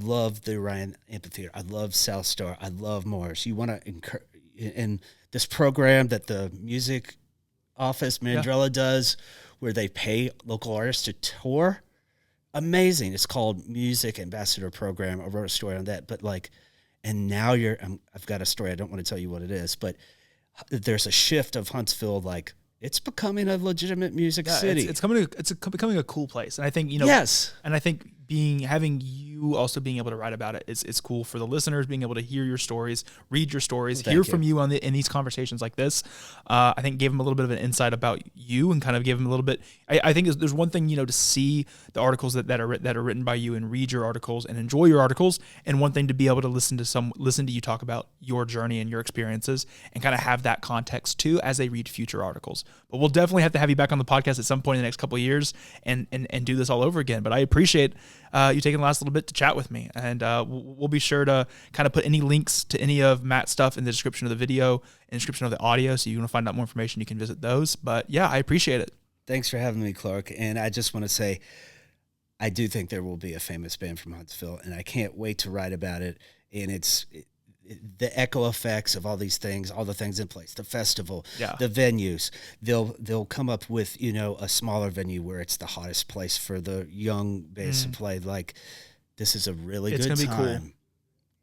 love the Orion Amphitheater. I love South Star. I love Morris. You want to encourage, and this program that the music office, Mandrella, does, where they pay local artists to tour, amazing. It's called Music Ambassador Program. I wrote a story on that. But and now I've got a story. I don't want to tell you what it is, but there's a shift of Huntsville, it's becoming a legitimate music city. It's becoming a cool place, and I think Yes, and I think having you also being able to write about it is cool for the listeners, being able to hear your stories, read your stories, hear from you in these conversations like this. I think gave them a little bit of an insight about you, and kind of gave them a little bit. I think there's one thing to see the articles that are written by you and read your articles and enjoy your articles, and one thing to be able to listen to you talk about your journey and your experiences, and kind of have that context too as they read future articles. But we'll definitely have to have you back on the podcast at some point in the next couple of years and do this all over again. But I appreciate you taking the last little bit to chat with me, and we'll be sure to kind of put any links to any of Matt's stuff in the description of the video and description of the audio, so you want to find out more information, you can visit those. But yeah, I appreciate it. Thanks for having me, Clark. And I just want to say, I do think there will be a famous band from Huntsville, and I can't wait to write about it. And the echo effects of all these things, all the things in place, the festival, the venues, they'll come up with, a smaller venue where it's the hottest place for the young bands to play. This is a really good time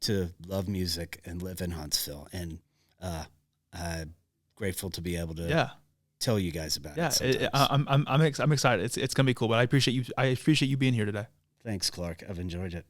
to love music and live in Huntsville. And I'm grateful to be able to tell you guys about it. I'm excited. It's going to be cool, but I appreciate you being here today. Thanks, Clark. I've enjoyed it.